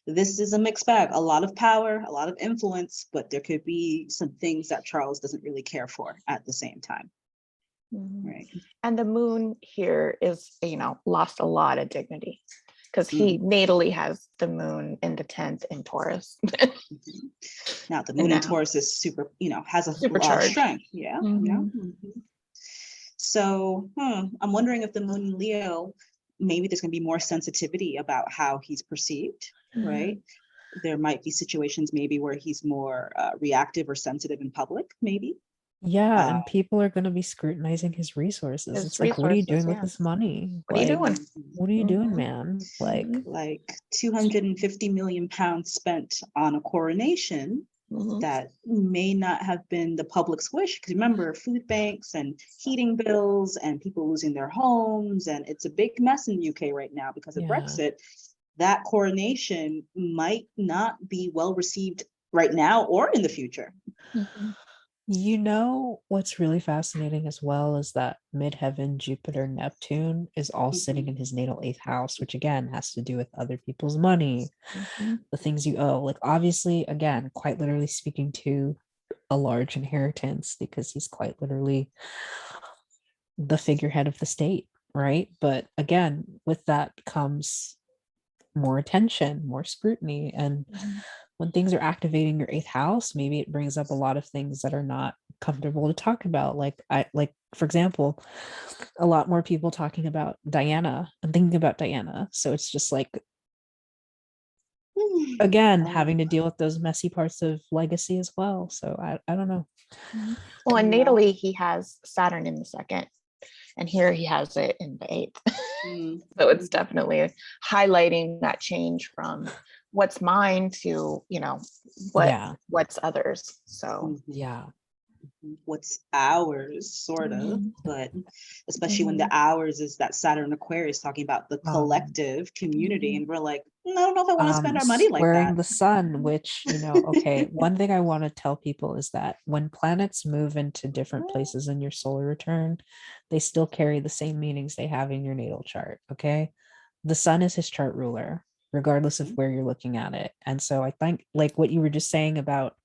this is a mixed bag. A lot of power, a lot of influence, but there could be some things that Charles doesn't really care for at the same time. Mhm. Right. And the moon here is, lost a lot of dignity because he natally has the moon in the 10th in Taurus. Now the And moon in now Taurus is super, has a lot of supercharged. strength. Yeah. Yeah. Mhm. So I'm wondering if the moon in Leo, maybe there's going to be more sensitivity about how he's perceived, right? There might be situations maybe where he's more reactive or sensitive in public, maybe. Yeah, Uh, and people are going to be scrutinizing his resources. His It's like, what are you resources, doing with yeah. this money? What are you Like, doing? what are you doing, Mhm. man? Like, Mhm. like 250 million pounds spent on a coronation Mhm. that may not have been the public's wish. Because remember, food banks and heating bills and people losing their homes, and it's a big mess in the UK right now because of yeah. Brexit. That coronation might not be well received right now or in the future. Mhm. You know what's really fascinating as well is that midheaven Jupiter Neptune is all sitting in his natal 8th house, which again has to do with other people's money, Mhm. the things you owe. Like, obviously, again, quite literally speaking to a large inheritance because he's quite literally the figurehead of the state, right? But again, with that comes more attention, more scrutiny. And Mhm. when things are activating your 8th house, maybe it brings up a lot of things that are not comfortable to talk about. Like for example, a lot more people talking about Diana and thinking about Diana. So it's just like, again, having to deal with those messy parts of legacy as well. So I don't know. Mhm. Well, and natally, he has Saturn in the second, and here he has it in the 8th. So it's definitely highlighting that change from what's mine to, Yeah. what's others. So Yeah. What's ours, sort of, Mhm. but especially when the Mhm. ours is that Saturn Aquarius talking about the collective community, Mhm. and we're like, I don't know if I want to spend our money like Squaring that. the sun, which, okay, one thing I want to tell people is that when planets move into different places in your solar return, they still carry the same meanings they have in your natal chart. Okay. The sun is his chart ruler. regardless of where you're looking at it. And so I think like what you were just saying about,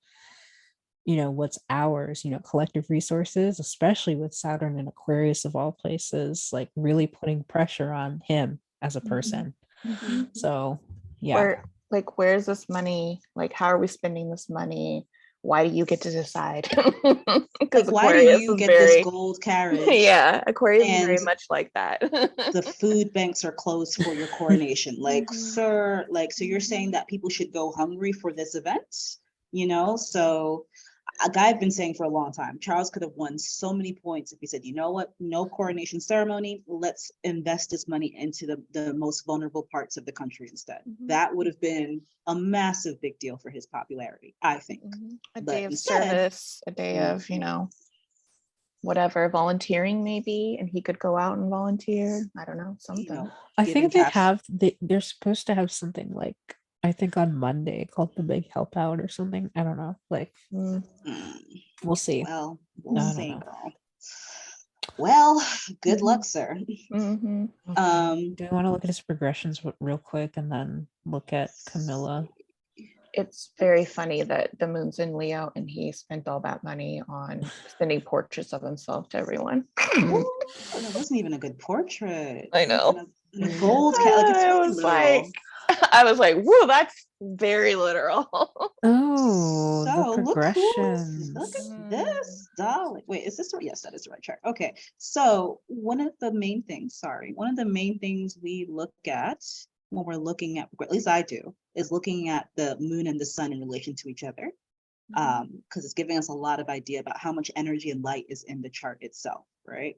what's ours, collective resources, especially with Saturn and Aquarius of all places, like really putting pressure on him as a person. Mhm. So yeah. Where's this money? Like, how are we spending this money? Why do you get to decide? Because Like, why do Aquarius you is get very, this gold carriage? yeah, Aquarius is And very much like that. the food banks are closed for your coronation. Like, Mhm. sir, like, so you're saying that people should go hungry for this event? So a guy I've been saying for a long time, Charles could have won so many points if he said, you know what, no coronation ceremony, let's invest this money into the most vulnerable parts of the country instead. Mhm. That would have been a massive big deal for his popularity, I think. A But day of instead, service, a day of, whatever, volunteering maybe, and he could go out and volunteer. I don't know, something. I giving think cash. they're supposed to have something like, I think on Monday called the Big Help Out or something. I don't know. Like, Mm. we'll see. Well, I we'll don't see, know. girl. Well, good Mhm. luck, sir. Mhm. Okay. Do we want to look at his progressions real quick and then look at Camilla? It's very funny that the moon's in Leo and he spent all that money on sending portraits of himself to everyone. Ooh, that wasn't even a good portrait. I know. And a gold cat, like it's I really was literal. I was like, whoa, that's very literal. Oh, the So look at progressions. this, darling. Wait, is this the right? Yes, that is the right chart. Okay. So one of the main things we look at when we're looking at, at least I do, is looking at the moon and the sun in relation to each other. Because it's giving us a lot of idea about how much energy and light is in the chart itself, right?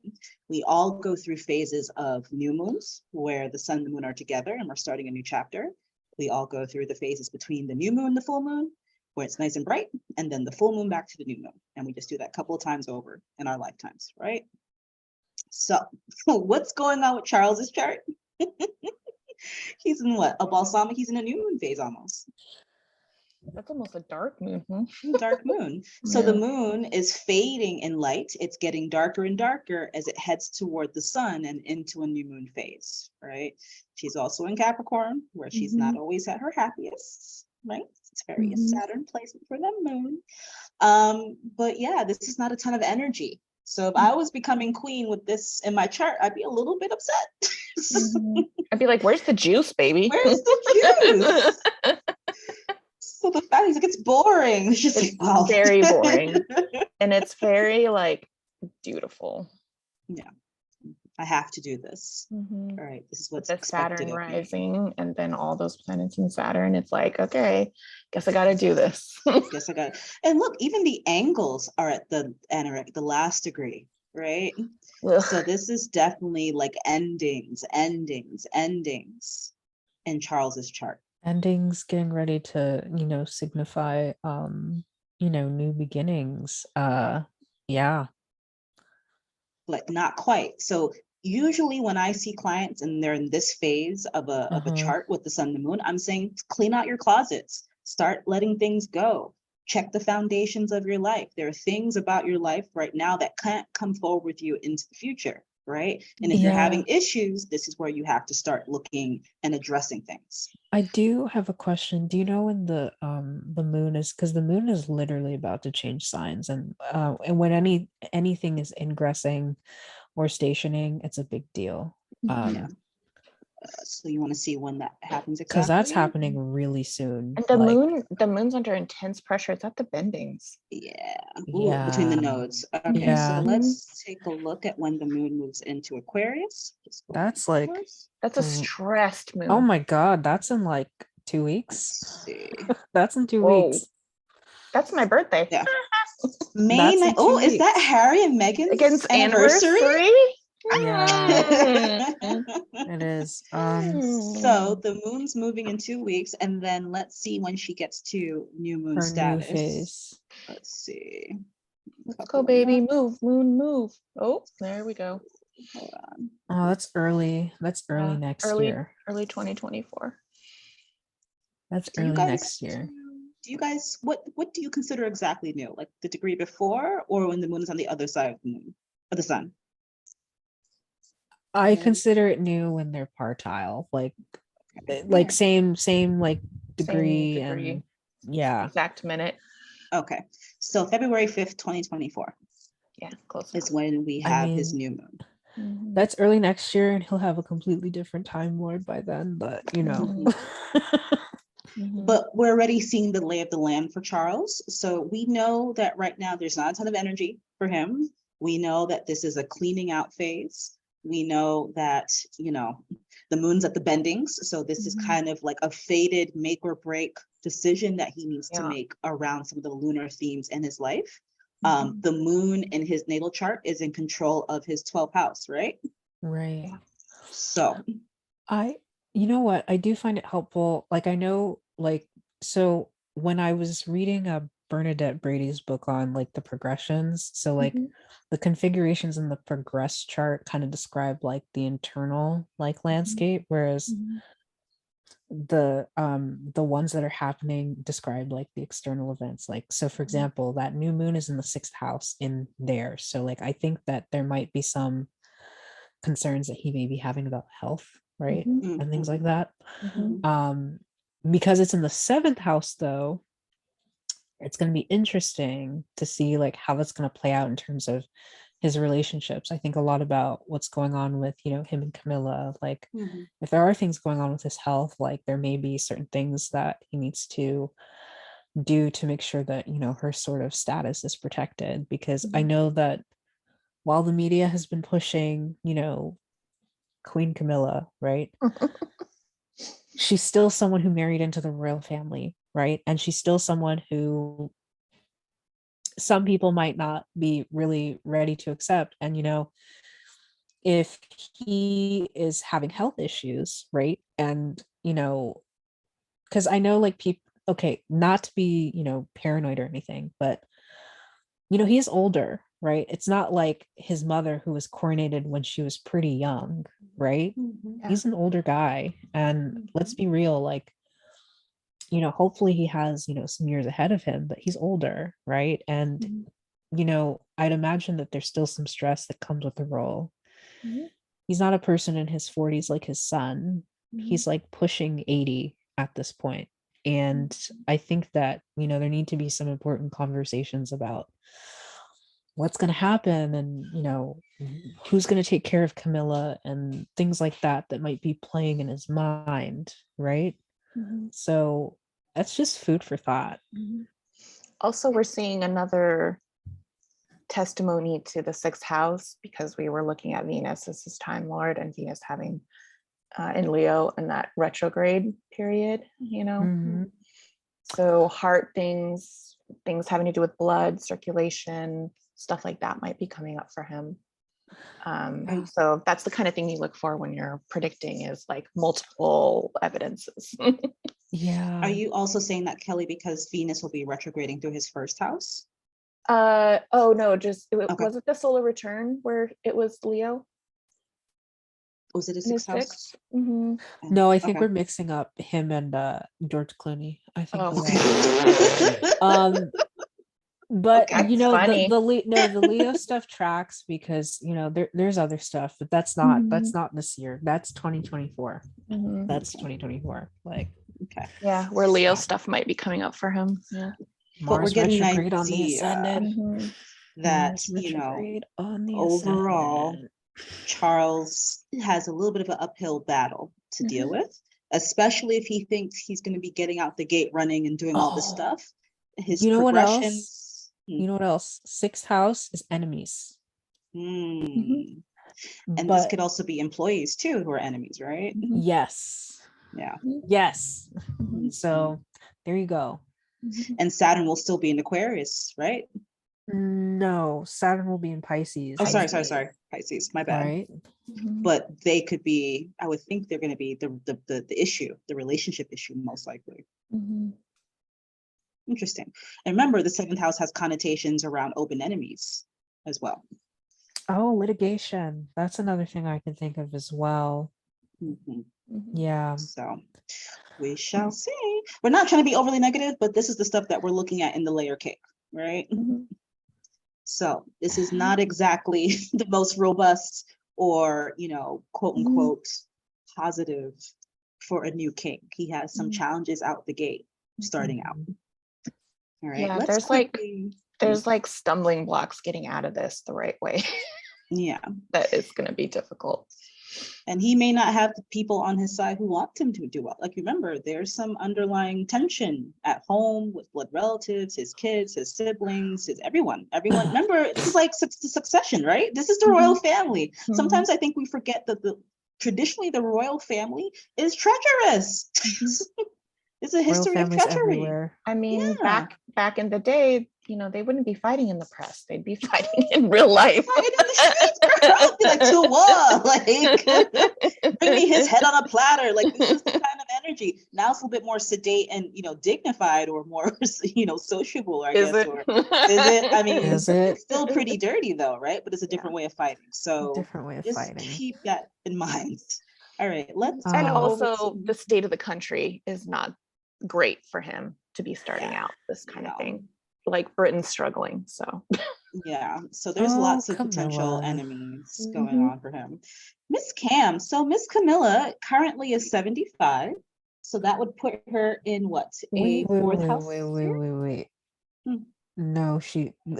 We all go through phases of new moons where the sun and the moon are together and we're starting a new chapter. We all go through the phases between the new moon, the full moon, where it's nice and bright, and then the full moon back to the new moon. And we just do that a couple of times over in our lifetimes, right? So what's going on with Charles's chart? He's in what? A balsamic, he's in a new moon phase almost. That's almost a dark moon. Dark moon. So the moon is fading in light. It's getting darker and darker as it heads toward the sun and into a new moon phase, right? She's also in Capricorn, where she's not always at her happiest, right? It's very a Saturn placement for the moon. But yeah, this is not a ton of energy. So if I was becoming queen with this in my chart, I'd be a little bit upset. I'd be like, where's the juice, baby? Where's the juice? So the fact he's like, it's boring. It's just It's very boring. And it's very like beautiful. Yeah. I have to do this. All right. This is what's the expected Saturn of me. rising and then all those planets in Saturn. It's like, okay, guess I gotta do this. Guess I got it. And look, even the angles are at the last degree, right? Ugh. So this is definitely like endings in Charles's chart. Endings getting ready to, signify new beginnings. Yeah. Like not quite. So usually when I see clients and they're in this phase of a chart with the sun and the moon, I'm saying clean out your closets, start letting things go, check the foundations of your life. There are things about your life right now that can't come forward with you into the future, right? And if you're having issues, this is where you have to start looking and addressing things. I do have a question. Do you know when the moon is, because the moon is literally about to change signs, and when anything is ingressing or stationing, it's a big deal. So you want to see when that happens exactly? Because that's happening really soon. And the moon's under intense pressure. It's at the bendings. Yeah. Ooh, between the nodes. Okay, so let's take a look at when the moon moves into Aquarius. That's like that's a stressed moon. Oh my god, that's in like 2 weeks. Let's see. That's in 2 weeks. That's my birthday. Yeah. May 9th. Oh, is that Harry and Meghan's anniversary? Yeah. It is. So the moon's moving in 2 weeks, and then let's see when she gets to new moon status. New phase. Let's see. Let's go, baby. Move, moon, move. Oh, there we go. Hold on. Oh, that's early. That's early next year. Early 2024. That's early next year. Do you guys, what do you consider exactly new? Like the degree before, or when the moon is on the other side of the moon, of the sun? I consider it new when they're partile. Like like same like degree, degree. and yeah. Exact minute. Okay. So February 5th, 2024 Yeah, close is enough. when we I have his mean, new moon. Mhm. That's early next year, and he'll have a completely different time lord by then, but you know. Mhm. But we're already seeing the lay of the land for Charles. So we know that right now there's not a ton of energy for him. We know that this is a cleaning out phase. We know that, you know, the moon's at the bendings. So this is Mhm. kind of like a faded make or break decision that he needs to Yeah. make around some of the lunar themes in his life. Mhm. The moon in his natal chart is in control of his 12th house, right? Right. Yeah. So You know what, I do find it helpful, like I know, like, so when I was reading Bernadette Brady's book on like the progressions, so like Mhm. the configurations in the progress chart kind of describe like the internal like landscape, whereas Mhm. the ones that are happening describe like the external events. Like, so for example, that new moon is in the 6th house in there, so like I think that there might be some concerns that he may be having about health, right? Mhm. And things like that. Mhm. Because it's in the 7th house though, it's going to be interesting to see like how that's going to play out in terms of his relationships. I think a lot about what's going on with, you know, him and Camilla. Like, Mhm. if there are things going on with his health, like there may be certain things that he needs to do to make sure that, you know, her sort of status is protected. Because I know that while the media has been pushing, you know, Queen Camilla, right? She's still someone who married into the royal family, right? And she's still someone who some people might not be really ready to accept. And, you know, if he is having health issues, right? And, you know, because I know like people, okay, not to be, you know, paranoid or anything, but, you know, he's older, right? It's not like his mother who was coronated when she was pretty young, right? Yeah. He's an older guy. And let's be real, like, you know, hopefully he has, you know, some years ahead of him, but he's older, right? And, Mhm. you know, I'd imagine that there's still some stress that comes with the role. Mhm. He's not a person in his 40s like his son. Mhm. He's like pushing 80 at this point. And I think that, you know, there need to be some important conversations about what's going to happen, and, you know, who's going to take care of Camilla and things like that that might be playing in his mind, right? Mhm. So that's just food for thought. Mhm. Also, we're seeing another testimony to the 6th house, because we were looking at Venus as his time lord, and Venus having in Leo in that retrograde period, you know. Mhm. So heart things having to do with blood circulation, stuff like that might be coming up for him. Are- So that's the kind of thing you look for when you're predicting, is like multiple evidences. Yeah. Are you also saying that, Kelly, because Venus will be retrograding through his 1st house? Oh no, just Okay. was it the solar return where it was Leo Was it a in his 6th house? 6th? Mhm. No, I think Okay. we're mixing up him and George Clooney. I think Oh, we Okay. are. But Okay. you That's know, funny. the Leo stuff tracks because, you know, there's other stuff, but that's not this year. That's 2024. Mhm. That's 2024. Like Okay. Yeah, where Leo So, stuff might be coming up for him. Yeah. but we're Mars getting an retrograde on the idea ascendant. Mhm. that, Mars you know, retrograde on the overall, ascendant. Charles has a little bit of an uphill battle to deal Mhm. with, especially if he thinks he's going to be getting out the gate running and doing all this Oh, stuff. His you know what else? progressions. You know what else? 6th house is enemies. Mhm. Hmm. And this But could also be employees too who are enemies, right? Mhm. yes. Yeah. Yes. Mhm. So there you go. Mhm. And Saturn will still be in Aquarius, right? No, Saturn will be in Pisces. Oh, sorry, Pisces. Pisces, my bad. Right? Mhm. But they could be, I would think they're going to be the issue, the relationship issue, most likely. Mhm. Interesting. And remember, the 7th house has connotations around open enemies as well. Oh, litigation. That's another thing I can think of as well. Mhm. Mhm. Yeah. So we shall see. We're not trying to be overly negative, but this is the stuff that we're looking at in the layer cake, right? Mhm. So this is not exactly the most robust or, you know, quote Mhm. unquote, positive for a new king. He has some challenges out the gate starting out. All right. Yeah, Let's there's like stumbling blocks getting out of this the right way. Yeah. That is going to be difficult. And he may not have the people on his side who want him to do well. Like, remember, there's some underlying tension at home with blood relatives, his kids, his siblings, everyone. Remember, this is like the succession, right? This is the royal family. Sometimes I think we forget that traditionally the royal family is treacherous. It's a history of treachery. Everywhere. I mean, back in the day, they wouldn't be fighting in the press. They'd be fighting in real life. Fighting in the streets, girl. Be like, to what? Like, bring me his head on a platter. Like, this is the kind of energy. Now it's a little bit more sedate and, dignified, or more, sociable, I guess. Or is it? I mean, it's still pretty dirty though, right? But it's a different way of fighting. So just keep that in mind. All right, let's and also the state of the country is not great for him to be starting out this kind of thing. Like, Britain's struggling, so so there's lots of potential enemies going on for him. Miss Cam, so Miss Camilla currently is 75, so that would put her in what, fourth house? Wait. No,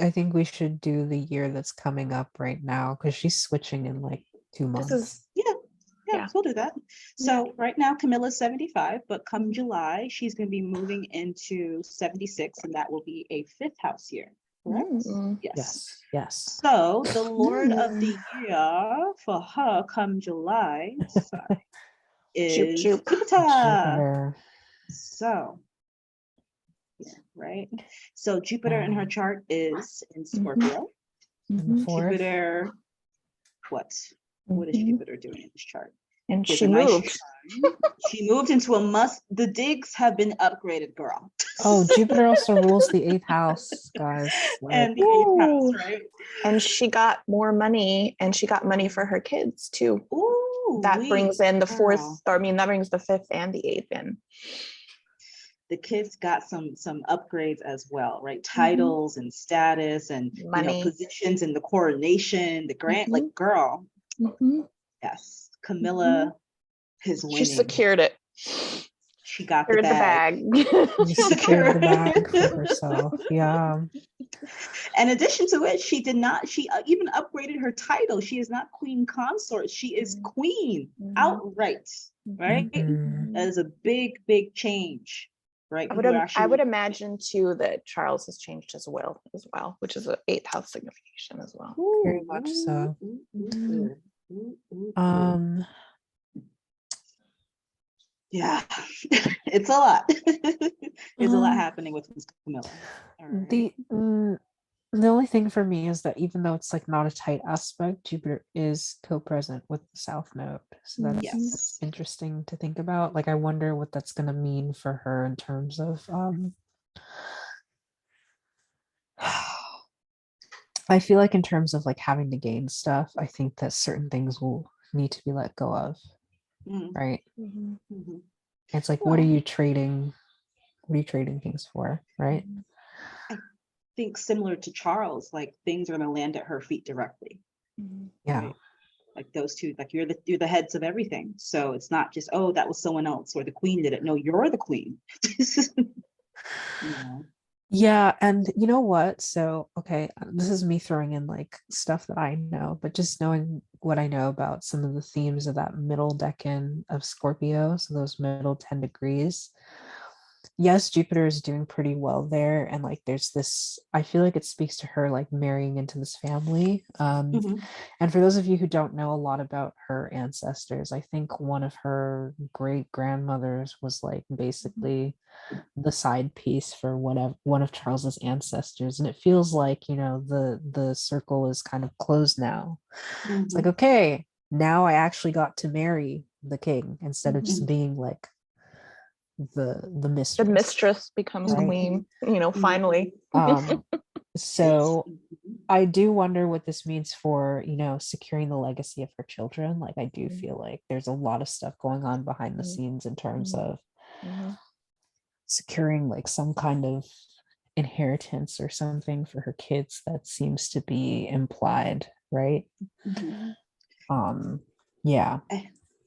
I think we should do the year that's coming up right now, because she's switching in like 2 months. Yeah, we'll do that. So right now, Camilla's 75, but come July, she's going to be moving into 76, and that will be a 5th house year, correct? Yes. So the Lord of the year for her come July is Jupiter. So, right? So Jupiter in her chart is in Scorpio. Jupiter, what is Jupiter doing in this chart? And she moved. She moved into the digs have been upgraded, girl. Oh, Jupiter also rules the 8th house, guys. And the 8th house, right? And she got more money, and she got money for her kids too. Ooh, that brings in the 4th, that brings the 5th and the 8th in. The kids got some upgrades as well, right? Titles and status and money, positions in the coronation, the grant, like, girl. Yes. Camilla is winning. She secured it. She got the bag. She secured the bag for herself. Yeah. In addition to it, she even upgraded her title. She is not queen consort. She is queen outright, right? That is a big, big change, right? I would imagine too that Charles has changed his will as well, which is an 8th house signification as well. Very much so. Yeah, it's a lot. There's a lot happening with Miss Camilla. Right. The only thing for me is that even though it's like not a tight aspect, Jupiter is co-present with the South Node, so that's interesting to think about. Like, I wonder what that's going to mean for her in terms of I feel like in terms of like having to gain stuff, I think that certain things will need to be let go of, right? It's like, what are you trading things for, right? I think similar to Charles, like, things are going to land at her feet directly. Right? Like, those two, like, you're the heads of everything, so it's not just, oh, that was someone else or the queen did it. No, you're the queen. Yeah, and you know what? So, okay, this is me throwing in like stuff that I know, but just knowing what I know about some of the themes of that middle decan of Scorpio, so those middle 10 degrees. Yes, Jupiter is doing pretty well there, and like there's this, I feel like it speaks to her like marrying into this family. And for those of you who don't know a lot about her ancestors, I think one of her great grandmothers was like basically the side piece for one of Charles's ancestors, and it feels like, the circle is kind of closed now. It's like, okay, now I actually got to marry the king instead of just being like the mistress. The mistress becomes queen, finally. So I do wonder what this means for, securing the legacy of her children. Like, I do feel like there's a lot of stuff going on behind the scenes in terms of securing like some kind of inheritance or something for her kids that seems to be implied, right? Yeah.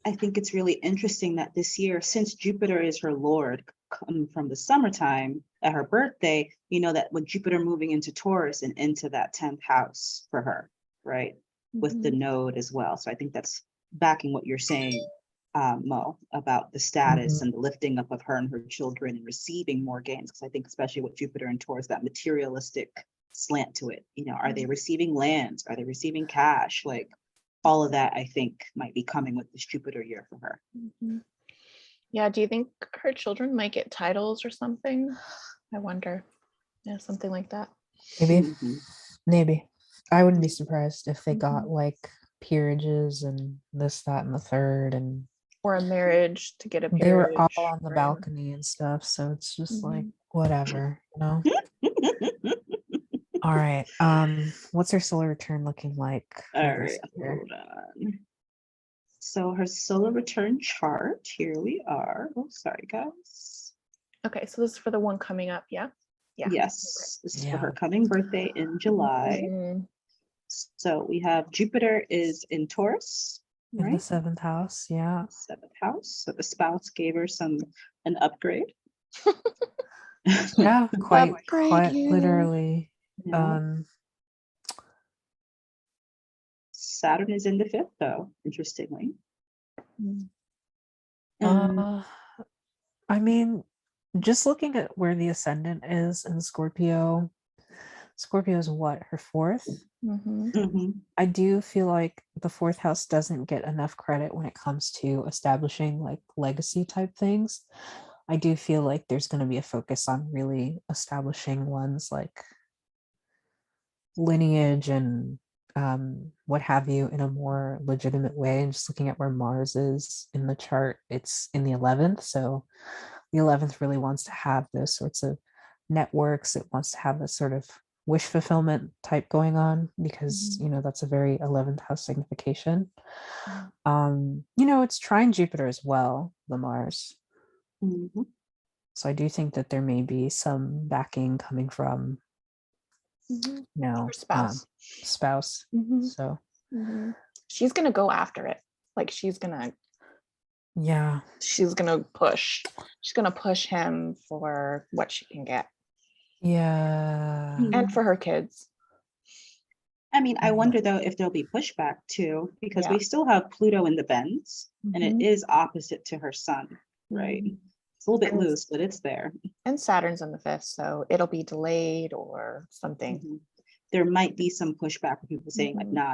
I think it's really interesting that this year, since Jupiter is her lord, come from the summertime at her birthday, you know, that with Jupiter moving into Taurus and into that 10th house for her, right? With the node as well. So I think that's backing what you're saying, Mo, about the status and the lifting up of her and her children and receiving more gains. Because I think especially with Jupiter and Taurus, that materialistic slant to it, you know, are they receiving lands? Are they receiving cash? Like all of that, I think might be coming with this Jupiter year for her. Yeah, do you think her children might get titles or something? I wonder. Yeah, something like that. Maybe. I wouldn't be surprised if they got like peerages and this, that, and the third, and or a marriage to get a peerage. They were all on the balcony and stuff, so it's just like whatever, you know. All right. What's her solar return looking like? All right, hold on. So her solar return chart, here we are. Oh, sorry, guys. Okay, so this is for the one coming up, yeah? Yeah. Yes, this is for her coming birthday in July. So we have Jupiter is in Taurus, in the 7th house, yeah. 7th house. So the spouse gave her an upgrade. Yeah, quite literally. Yeah. Saturn is in the 5th, though, interestingly. I mean, just looking at where the ascendant is in Scorpio is what, her 4th? I do feel like the 4th house doesn't get enough credit when it comes to establishing like legacy type things. I do feel like there's going to be a focus on really establishing ones like lineage and what have you in a more legitimate way. And just looking at where Mars is in the chart, it's in the 11th. So the 11th really wants to have those sorts of networks. It wants to have this sort of wish fulfillment type going on because, you know, that's a very 11th house signification. You know, it's trine Jupiter as well, the Mars. So I do think that there may be some backing coming from spouse. So she's gonna go after it. Like she's gonna push him for what she can get. And for her kids. I mean, I wonder though if there'll be pushback too, because we still have Pluto in the bends and it is opposite to her sun, right? It's a little bit loose, but it's there. And Saturn's in the 5th, so it'll be delayed or something. There might be some pushback for people saying like, nah,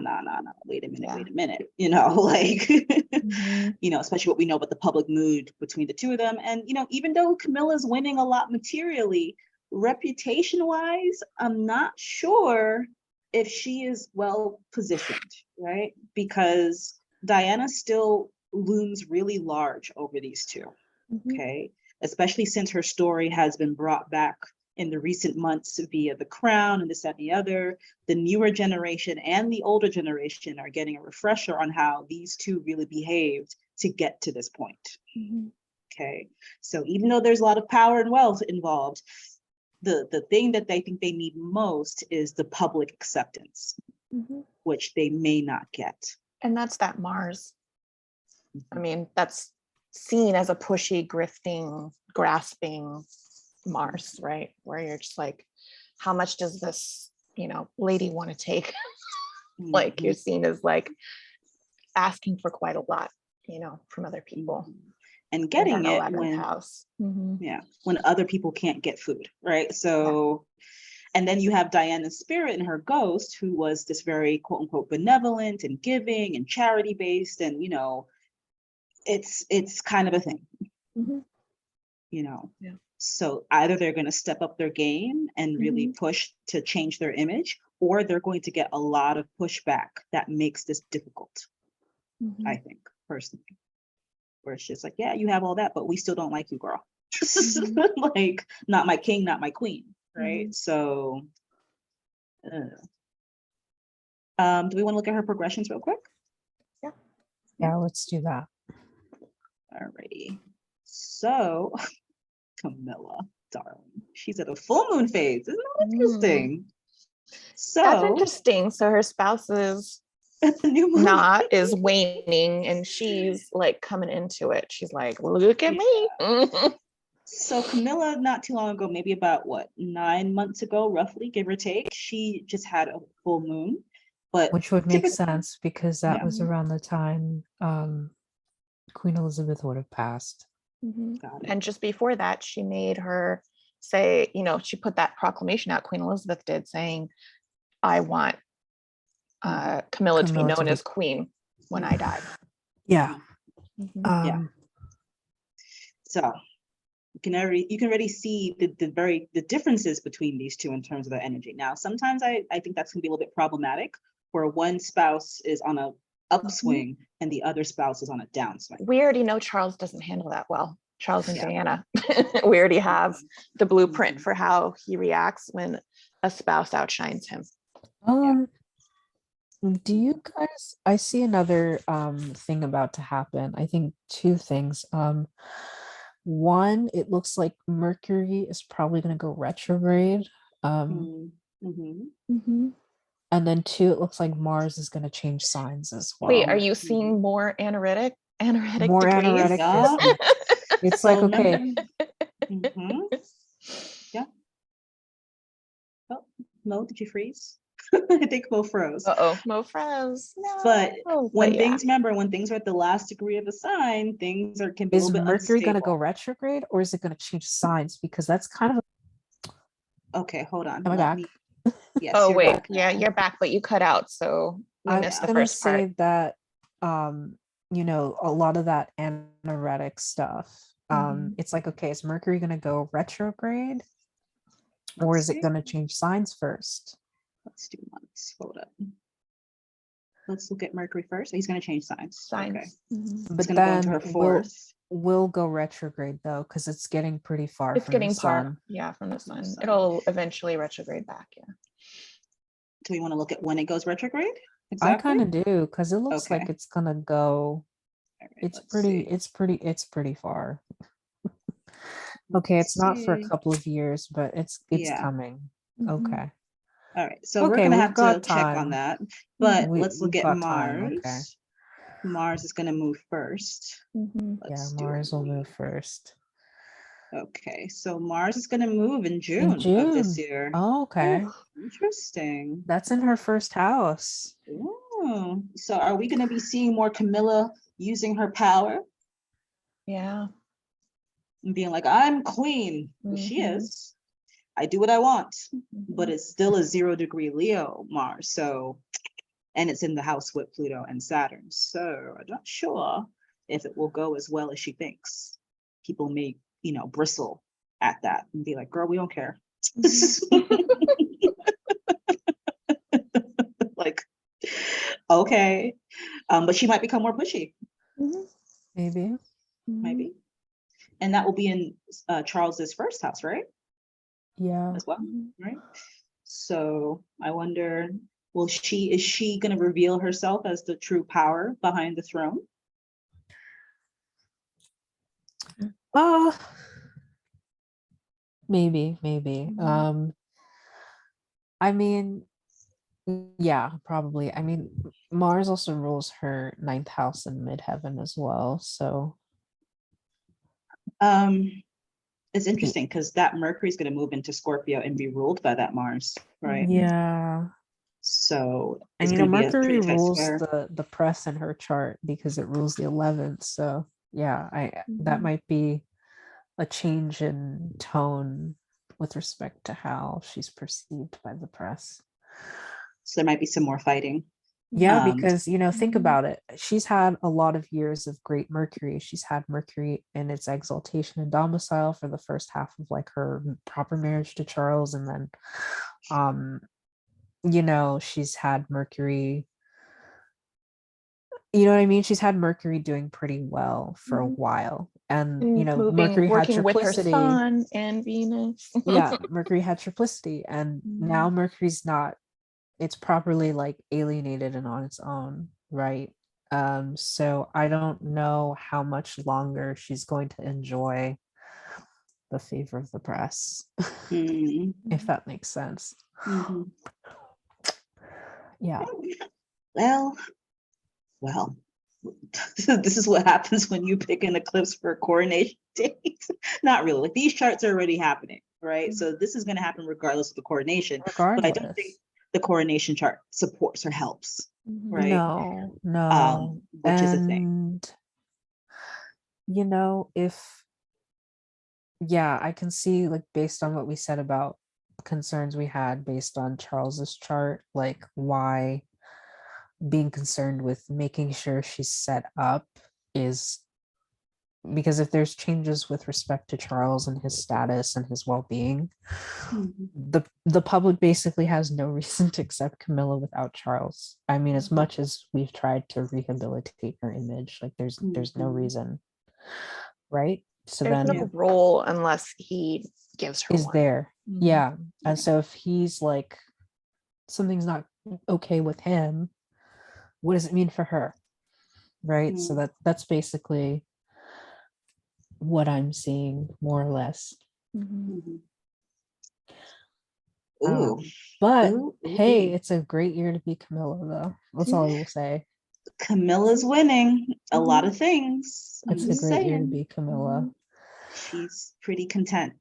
wait a minute, you know, like, you know, especially what we know about the public mood between the two of them. And, you know, even though Camilla's winning a lot materially, reputation wise, I'm not sure if she is well positioned, right? Because Diana still looms really large over these two, okay? Especially since her story has been brought back in the recent months via The Crown and this, that, and the other. The newer generation and the older generation are getting a refresher on how these two really behaved to get to this point, okay? So even though there's a lot of power and wealth involved, the thing that they think they need most is the public acceptance, which they may not get. And that's that Mars. I mean, that's seen as a pushy, grifting, grasping Mars, right? Where you're just like, how much does this, you know, lady want to take? Like you're seen as like asking for quite a lot, you know, from other people. And getting it when other people can't get food, right? So, and then you have Diana's spirit and her ghost, who was this very quote unquote benevolent and giving and charity based, and you know, it's kind of a thing, you know. So either they're going to step up their game and really push to change their image, or they're going to get a lot of pushback that makes this difficult. I think personally. Where it's just like, yeah, you have all that, but we still don't like you, girl. Like, not my king, not my queen, right? So, do we want to look at her progressions real quick? Yeah, let's do that. Alrighty. So, Camilla, darling, she's at a full moon phase. Isn't that interesting? So that's interesting. So her spouse is at the new moon. not is waning, and she's like coming into it. She's like, look at me. So Camilla, not too long ago, maybe about 9 months ago, roughly, give or take, she just had a full moon. But which would make typically- sense because that Yeah. was around the time Queen Elizabeth would have passed. Got it. And just before that, she made her say, she put that proclamation out, Queen Elizabeth did, saying, I want Camilla to be known as queen when I die. Yeah. Yeah. So you can already see the differences between these two in terms of their energy. Now, sometimes I think that's gonna be a little bit problematic, where one spouse is on a upswing and the other spouse is on a downswing. We already know Charles doesn't handle that well. Charles and Diana. We already have the blueprint for how he reacts when a spouse outshines him. Do you guys, I see another thing about to happen. I think two things. One, it looks like Mercury is probably going to go retrograde. And then two, it looks like Mars is going to change signs as well. Wait, are you seeing more anoretic more degrees? anoretic? Yeah. It's So like, okay. Yeah. Oh, Mo, did you freeze? I think Mo froze. Mo froze. No. But when things are at the last degree of a sign, things can be a Is little bit Mercury going to unstable. go retrograde, or is it going to change signs? Because that's kind of Okay, hold on. Am I back? Yes. Oh, you're wait. back Yeah, now. you're back, but you cut out. So we missed the first part. say that, a lot of that anoretic stuff, it's like, okay, is Mercury going to go retrograde, or is it going to change signs first? Let's do months. Hold up. Let's look at Mercury first. He's going to change signs. Okay. But then then go into her fourth. Will go retrograde though, because it's getting pretty far It's from getting the sun. from the sun. It'll eventually retrograde back. Yeah. Do we want to look at when it goes retrograde? I Exactly. kind of do, because it looks like it's gonna go. It's pretty far. Okay, it's not for a couple of years, but it's coming. Okay. All right, so we're gonna have to check on that, but let's look at Mars. Okay. Mars is gonna move first. Mars will move first. Okay, so Mars is gonna move in June of this year. Oh, okay. Interesting. That's in her first house. Ooh. So are we gonna be seeing more Camilla using her power? Yeah. And being like, I'm queen. She is. I do what I want, but it's still a 0-degree Leo Mars. So, and it's in the house with Pluto and Saturn. So I'm not sure if it will go as well as she thinks. People may, bristle at that and be like, girl, we don't care. Like, okay. But she might become more pushy. Maybe. And that will be in Charles's first house, right? Yeah. As well, right? So I wonder, is she going to reveal herself as the true power behind the throne? Maybe. I mean, yeah, probably. I mean, Mars also rules her 9th house in midheaven as well. So it's interesting because that Mercury is going to move into Scorpio and be ruled by that Mars, right? Yeah. So and Mercury rules the press in her chart because it rules the 11th. So yeah, that might be a change in tone with respect to how she's perceived by the press. So there might be some more fighting. Yeah, because think about it. She's had a lot of years of great Mercury. She's had Mercury in its exaltation and domicile for the first half of like her proper marriage to Charles, and then she's had Mercury, she's had Mercury doing pretty well for a while, and Mercury had triplicity with her Sun and Venus. Yeah, Mercury had triplicity, and now Mercury's not, it's properly like alienated and on its own, right? So I don't know how much longer she's going to enjoy the favor of the press, if that makes sense. Yeah. Well, this is what happens when you pick an eclipse for a coronation date. Not really. Like, these charts are already happening, right? So this is going to happen regardless of the coronation. But I don't think the coronation chart supports or helps, right? No. Which is a thing. You know, I can see, like, based on what we said about concerns we had based on Charles's chart, like why being concerned with making sure she's set up is because if there's changes with respect to Charles and his status and his well-being, the public basically has no reason to accept Camilla without Charles. I mean, as much as we've tried to rehabilitate her image, like there's no reason, right? So there's then no role unless he gives her is one. there. Yeah. And so if he's like, something's not okay with him, what does it mean for her? Right. So that's basically what I'm seeing, more or less. But hey, it's a great year to be Camilla, though. That's all I will say. Camilla's winning a lot of things. It's a great year to be Camilla. She's pretty content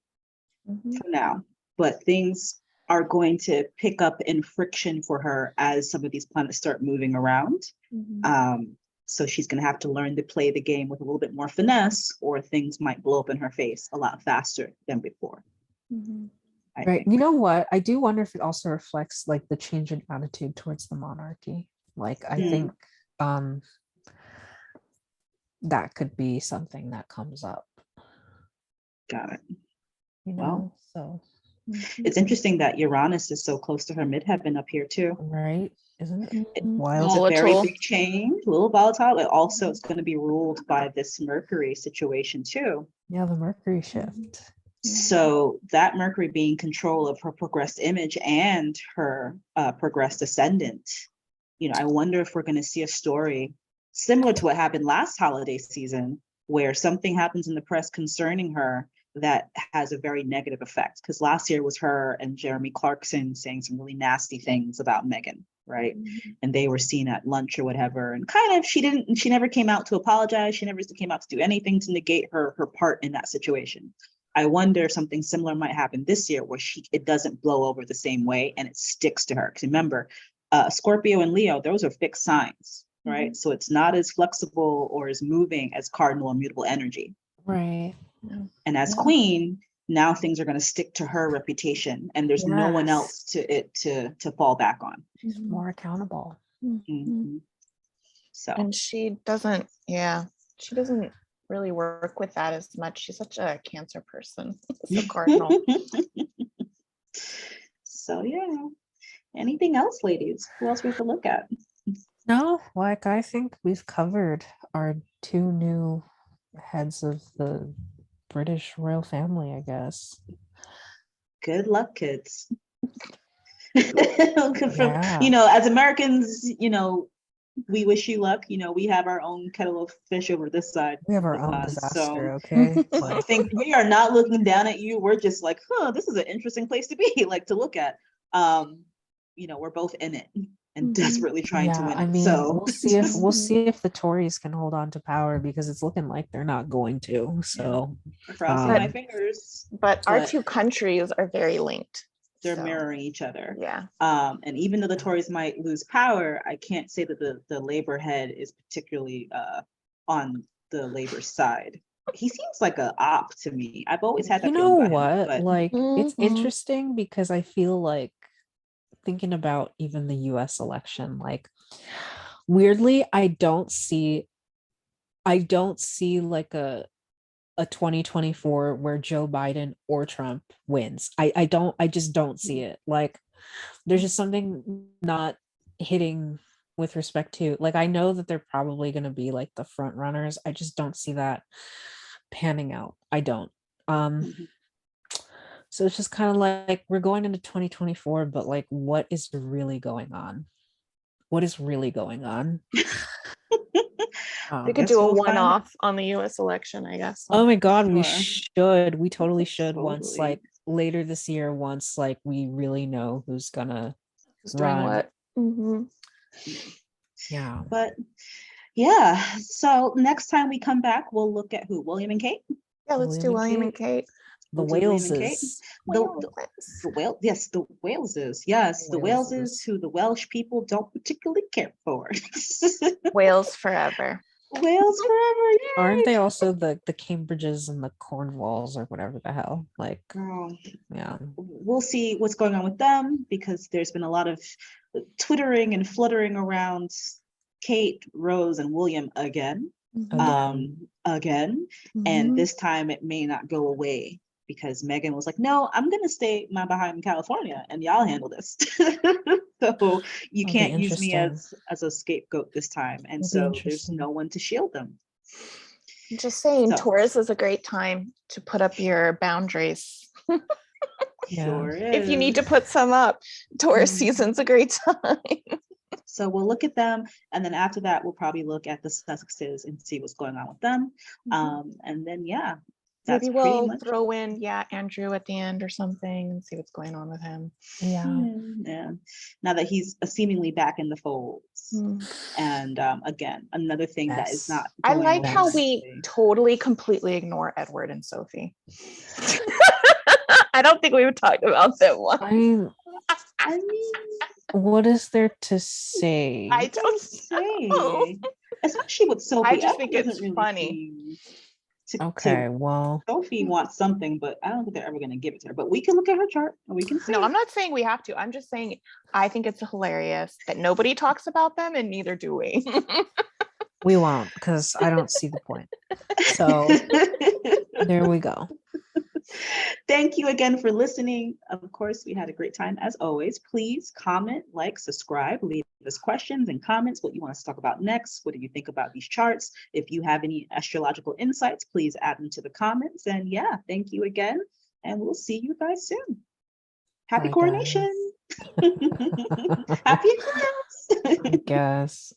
for now, but things are going to pick up in friction for her as some of these planets start moving around. So she's going to have to learn to play the game with a little bit more finesse, or things might blow up in her face a lot faster than before. Right. You know what? I do wonder if it also reflects like the change in attitude towards the monarchy. Like, I think that could be something that comes up. Got it. You know, so it's interesting that Uranus is so close to her midheaven up here too. Right. Isn't it wild? It's a very big change, a little volatile, but also it's going to be ruled by this Mercury situation too. Yeah, the Mercury shift. So that Mercury being control of her progressed image and her progressed ascendant, you know, I wonder if we're going to see a story similar to what happened last holiday season, where something happens in the press concerning her that has a very negative effect. Because last year was her and Jeremy Clarkson saying some really nasty things about Meghan, right? And they were seen at lunch or whatever, and kind of she never came out to apologize. She never came out to do anything to negate her part in that situation. I wonder if something similar might happen this year, where it doesn't blow over the same way and it sticks to her. Because remember, Scorpio and Leo, those are fixed signs, right? So it's not as flexible or as moving as cardinal or mutable energy. Right. And as queen, now things are going to stick to her reputation, and there's no one else to fall back on. She's more accountable. So, and she doesn't really work with that as much. She's such a Cancer person. So cardinal. So yeah. Anything else, ladies? Who else we have to look at? No, like I think we've covered our two new heads of the British royal family, I guess. Good luck, kids. You know, as Americans, you know, we wish you luck. You know, we have our own kettle of fish over this side. We have our own disaster, so okay? I think we are not looking down at you. We're just like, this is an interesting place to be, like, to look at. You know, we're both in it and desperately trying to win. I mean, so we'll see if the Tories can hold on to power, because it's looking like they're not going to. So crossing my fingers. But our two countries are very linked. They're mirroring each other. Yeah. And even though the Tories might lose power, I can't say that the Labour head is particularly on the Labour side. He seems like a op to me. I've always had that. You know what? It's interesting because I feel like, thinking about even the US election, like, weirdly, I don't see like a 2024 where Joe Biden or Trump wins. I just don't see it. Like, there's just something not hitting with respect to, like, I know that they're probably going to be like the front runners. I just don't see that panning out. I don't. So it's just kind of like we're going into 2024, but like, what is really going on? What is really going on? We could do a one-off on the US election, I guess. Oh my God, we should. We totally should. Once, like, later this year, once like we really know who's gonna run. Doing what. Yeah. But yeah, so next time we come back, we'll look at who? William and Kate? Yeah, let's do William and Kate. The We'll do William and Kate. Waleses. The Wales, yes, the Waleses. Yes, the Waleses who the Welsh people don't particularly care for. Wales forever. Wales forever. Yay. Aren't they also the Cambridges and the Cornwalls or whatever the hell? Like, Girl, yeah. we'll see what's going on with them, because there's been a lot of twittering and fluttering around Kate, Rose, and William again. Again. And this time it may not go away, because Megan was like, no, I'm gonna stay my behind in California and y'all handle this. So you can't use me as a scapegoat this time. And so there's no one to shield them. I'm just saying, So- Taurus is a great time to put up your boundaries. Sure is. If you need to put some up, Taurus Mhm. season's a great time. So we'll look at them, and then after that, we'll probably look at the Sussexes and see what's going on with them. And then, yeah, that's Maybe pretty we'll much. throw in, Andrew at the end or something and see what's going on with him. Yeah. Yeah. Now that he's seemingly back in the folds. And again, another thing that is not. I going like how away. we totally, completely ignore Edward and Sophie. I don't think we've talked about them once. I mean, I mean, what is there to say? I don't know. say, especially with Sophie. I just think Edward it's doesn't really funny. seem Okay, well, Sophie wants something, but I don't think they're ever going to give it to her. But we can look at her chart and we can see. No, I'm not saying we have to. I'm just saying I think it's hilarious that nobody talks about them, and neither do we. we won't, because I don't see the point. So there we go. Thank you again for listening. Of course, we had a great time as always. Please comment, like, subscribe, leave us questions and comments, what you want us to talk about next. What do you think about these charts? If you have any astrological insights, please add them to the comments. And yeah, thank you again. And we'll see you guys soon. Happy Bye, coronation. Happy eclipse. I guess.